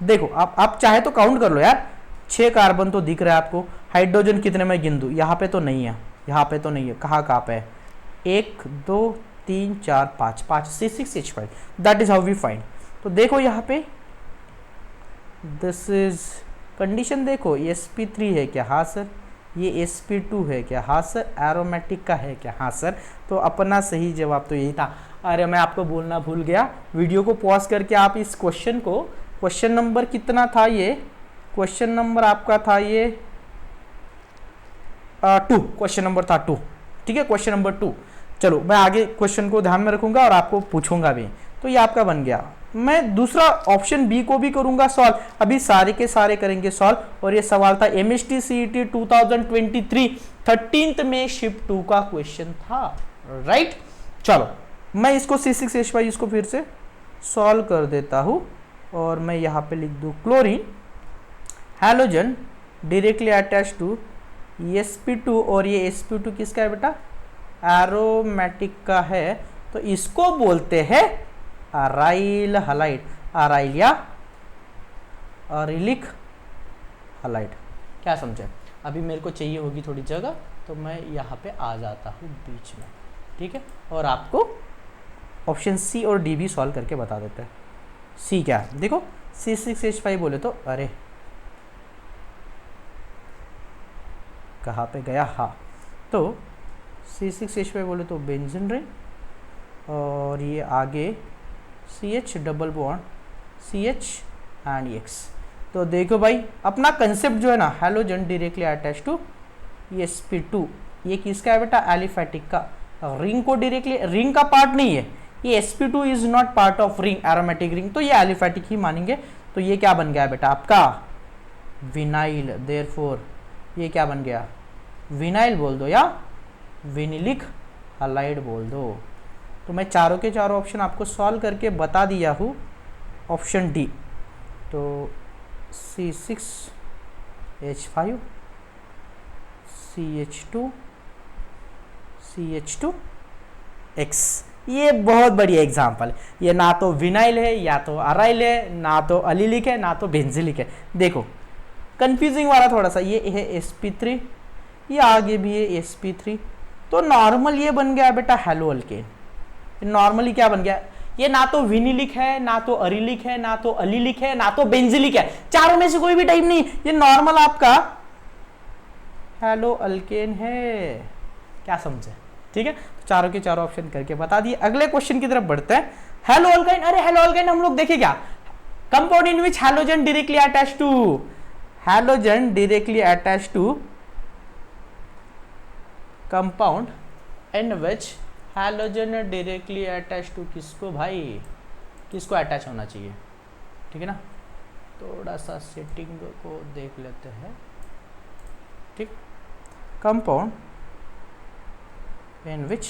देखो आप चाहे तो काउंट कर लो यार, 6 कार्बन तो दिख रहा है आपको। हाइड्रोजन कितने में गिन दूँ, यहाँ पे तो नहीं है, यहाँ पे तो नहीं है, कहाँ पे है, 1 2 3 4 5 5 C6H5, that is how we find. तो देखो यहाँ पे दिस इज कंडीशन, देखो sp3 है क्या, हाँ सर। ये sp2 है क्या, हाँ सर। एरोमेटिक का है क्या, हाँ सर। तो अपना सही जवाब तो यही था। अरे मैं आपको बोलना भूल गया, वीडियो को पॉज करके आप इस क्वेश्चन को, क्वेश्चन नंबर कितना था ये, क्वेश्चन नंबर आपका था ये 2, क्वेश्चन नंबर था 2, ठीक है, क्वेश्चन नंबर 2। चलो मैं आगे क्वेश्चन को ध्यान में रखूंगा और आपको पूछूंगा भी। तो ये आपका बन गया। मैं दूसरा ऑप्शन बी को भी करूंगा सॉल्व, अभी सारे के सारे करेंगे सॉल्व। और ये सवाल था MST CET 2023 13th में शिफ्ट 2 का क्वेश्चन था, राइट। चलो मैं इसको C6H5 इसको फिर से सॉल्व कर देता हूं, और मैं यहाँ पे लिख दूं chlorine halogen directly attach to sp2, और ये sp2 किसका है बेटा, एरोमेटिक का है। तो इसको बोलते हैं अराइल हलाइड, अराइल या अरिलिक हलाइड। क्या समझे। अभी मेरे को चाहिए होगी थोड़ी जगह, तो मैं यहाँ पे आ जाता हूँ बीच में, ठीक है, और आपको ऑप्शन सी और डी भी सॉल्व करके बता देते हैं। सी क्या है, देखो C6H5 बोले तो, अरे कहाँ पे गया, हाँ। तो C6H5 बोले तो बेंजीन रिंग, और ये आगे CH double bond CH and X। तो देखो भाई अपना कंसेप्ट जो है ना, halogen directly attach to sp2, ये किसका है बेटा, एलिफैटिक का। रिंग को डायरेक्टली, रिंग का पार्ट नहीं है ये, sp2 is not part of ring, aromatic ring, तो ये एलिफैटिक ही मानेंगे। तो ये क्या बन गया बेटा आपका, विनाइल। देयरफॉर ये क्या बन गया, विनाइल बोल दो या विनिलिक हलाइड बोल दो। तो मैं चारों के चारों ऑप्शन आपको सॉल्व करके बता दिया हूँ। ऑप्शन डी, तो C6H5 CH2 CH2X। ये बहुत बढ़िया एग्जाम्पल है। ये ना तो विनाइल है, या तो अराइल है, ना तो अलीलिक है, ना तो बेंजिलिक है। देखो कंफ्यूजिंग वाला थोड़ा सा, ये है sp3, ये आगे भी है sp3, तो नॉर्मल ये बन गया बेटा हेलो अल्केन। नॉर्मली क्या बन गया, ये ना तो विनिलिक है, ना तो अरिलिक है, ना तो अलीलिक है, ना तो बेंजिलिक है, चारों में से कोई भी टाइप नहीं, ये नॉर्मल आपका हेलो अल्केन है। क्या समझे? ठीक है, तो चारों के चारों ऑप्शन करके बता दिए। अगले क्वेश्चन की तरफ बढ़ते हैं। हेलो अल्काइन, अरे हेलो अल्काइन हम लोग देखे क्या, compound in which halogen directly attach to, halogen directly attach to, compound in which halogen directly attach to, किसको भाई, किसको अटैच होना चाहिए? ठीक है ना, थोड़ा सा सेटिंग को देख लेते हैं। ठीक, compound in which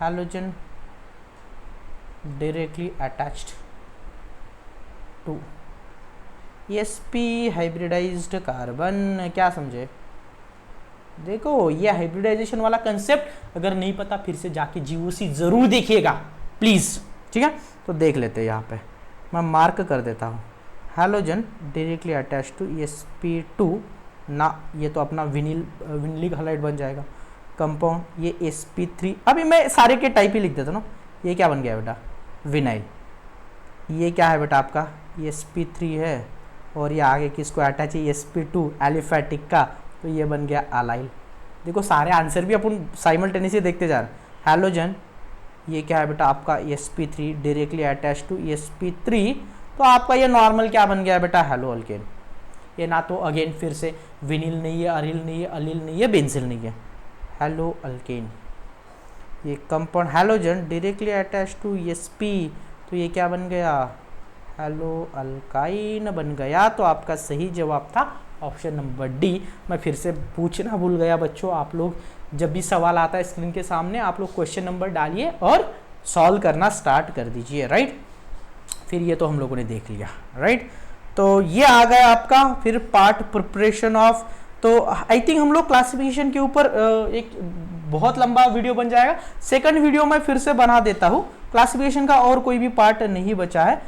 halogen directly attached to sp hybridized carbon। क्या समझे? देखो ये हाइब्रिडाइजेशन वाला कंसेप्ट अगर नहीं पता फिर से जाके जीओसी जरूर देखिएगा प्लीज। ठीक है, तो देख लेते हैं। यहाँ पे मैं मार्क कर देता हूँ, halogen directly attach to sp2 ना, ये तो अपना विनिलिक हैलाइड बन जाएगा। कंपाउंड ये sp3, अभी मैं सारे के टाइप ही लिख देता हूँ ना। ये क्या बन गया बेटा, विनाइल। ये क्या है बेटा आपका, ये sp3 है, और ये आगे किसको अटैच है, sp2 एलिफेटिक का, तो ये बन गया अलाइल। देखो सारे आंसर भी अपन साइमल्टेनियसली देखते जा रहे हैं। हैलोजन ये क्या है बेटा आपका sp3 directly attach to sp3, तो आपका ये नॉर्मल क्या बन गया बेटा, हेलो अल्केन। ये ना तो अगेन फिर से विनिल नहीं है, अरिल नहीं है, अलील नहीं है, बेंजिल नहीं है, हेलो अल्केन। ये compound halogen directly attach to sp, तो ये क्या बन गया, हेलो अल्काइन बन गया। तो आपका सही जवाब था ऑप्शन नंबर डी। मैं फिर से पूछना भूल गया बच्चों, आप लोग जब भी सवाल आता है स्क्रीन के सामने, आप लोग क्वेश्चन नंबर डालिए और सॉल्व करना स्टार्ट कर दीजिए। राइट, फिर ये तो हम लोगों ने देख लिया। राइट, तो ये आ गया आपका फिर पार्ट प्रिपरेशन ऑफ। तो आई थिंक हम लोग क्लासिफिकेशन के ऊपर एक बहुत लंबा वीडियो बन जाएगा। सेकंड वीडियो मैं फिर से बना देता हूँ, क्लासिफिकेशन का और कोई भी पार्ट नहीं बचा है।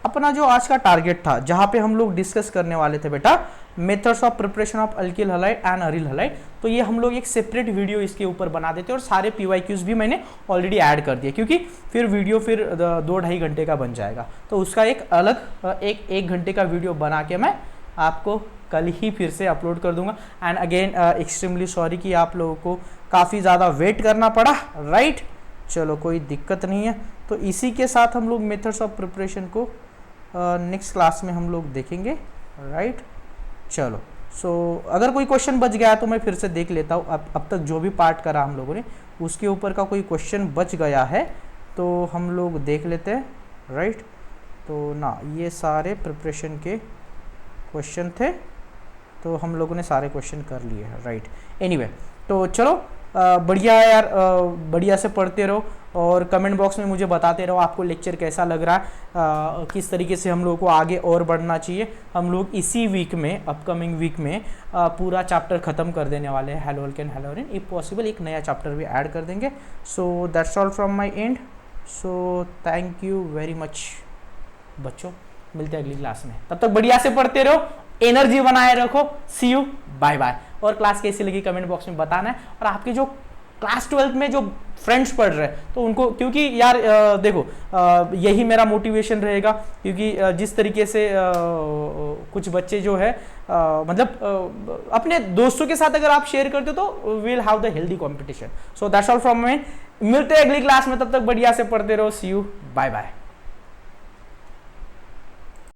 अपना जो आज का टारगेट था, जहाँ पे हम लोग डिस्कस करने वाले थे बेटा methods of preparation of alkyl halide and aryl halide, तो ये हम लोग एक सेपरेट वीडियो इसके ऊपर बना देते हैं। और सारे PYQs भी मैंने ऑलरेडी ऐड कर दिए, क्योंकि फिर वीडियो फिर 2-2.5 घंटे का बन जाएगा। तो उसका एक अलग एक घंटे का वीडियो बना के मैं आपको कल ही फिर से अपलोड कर दूंगा। एंड अगेन एक्सट्रीमली सॉरी कि आप लोगों को काफ़ी ज़्यादा वेट करना पड़ा। राइट, चलो कोई दिक्कत नहीं है। तो इसी के साथ हम लोग मेथड्स ऑफ प्रिपरेशन को नेक्स्ट क्लास में हम लोग देखेंगे। राइट, चलो अगर कोई क्वेश्चन बच गया तो मैं फिर से देख लेता हूँ। अब तक जो भी पार्ट करा हम लोगों ने उसके ऊपर का कोई क्वेश्चन बच गया है तो हम लोग देख लेते हैं। राइट, तो ना ये सारे प्रिपरेशन के क्वेश्चन थे, तो हम लोगों ने सारे क्वेश्चन कर लिए हैं। राइट, एनीवे तो चलो बढ़िया यार, बढ़िया से पढ़ते रहो और कमेंट बॉक्स में मुझे बताते रहो आपको लेक्चर कैसा लग रहा है, किस तरीके से हम लोगों को आगे और बढ़ना चाहिए। हम लोग इसी वीक में, अपकमिंग वीक में पूरा चैप्टर ख़त्म कर देने वाले हैं hello alkane hello अरिन। If possible एक नया चैप्टर भी ऐड कर देंगे। So that's all from my and. So thank you very much बच्चों, मिलते हैं अगली क्लास में। तब तक बढ़िया से पढ़ते रहो, एनर्जी बनाए रखो। सी यू, बाय बाय। और क्लास कैसी लगी कमेंट बॉक्स में बताना है। और आपके जो क्लास 12th में जो फ्रेंड्स पढ़ रहे हैं तो उनको, क्योंकि यार देखो यही मेरा मोटिवेशन रहेगा, क्योंकि जिस तरीके से कुछ बच्चे जो है मतलब अपने दोस्तों के साथ अगर आप शेयर करते हो तो will have the healthy competition. So that's all from me. मिलते हैं अगली क्लास में, तब तक बढ़िया से पढ़ते रहो। सी यू, बाय बाय।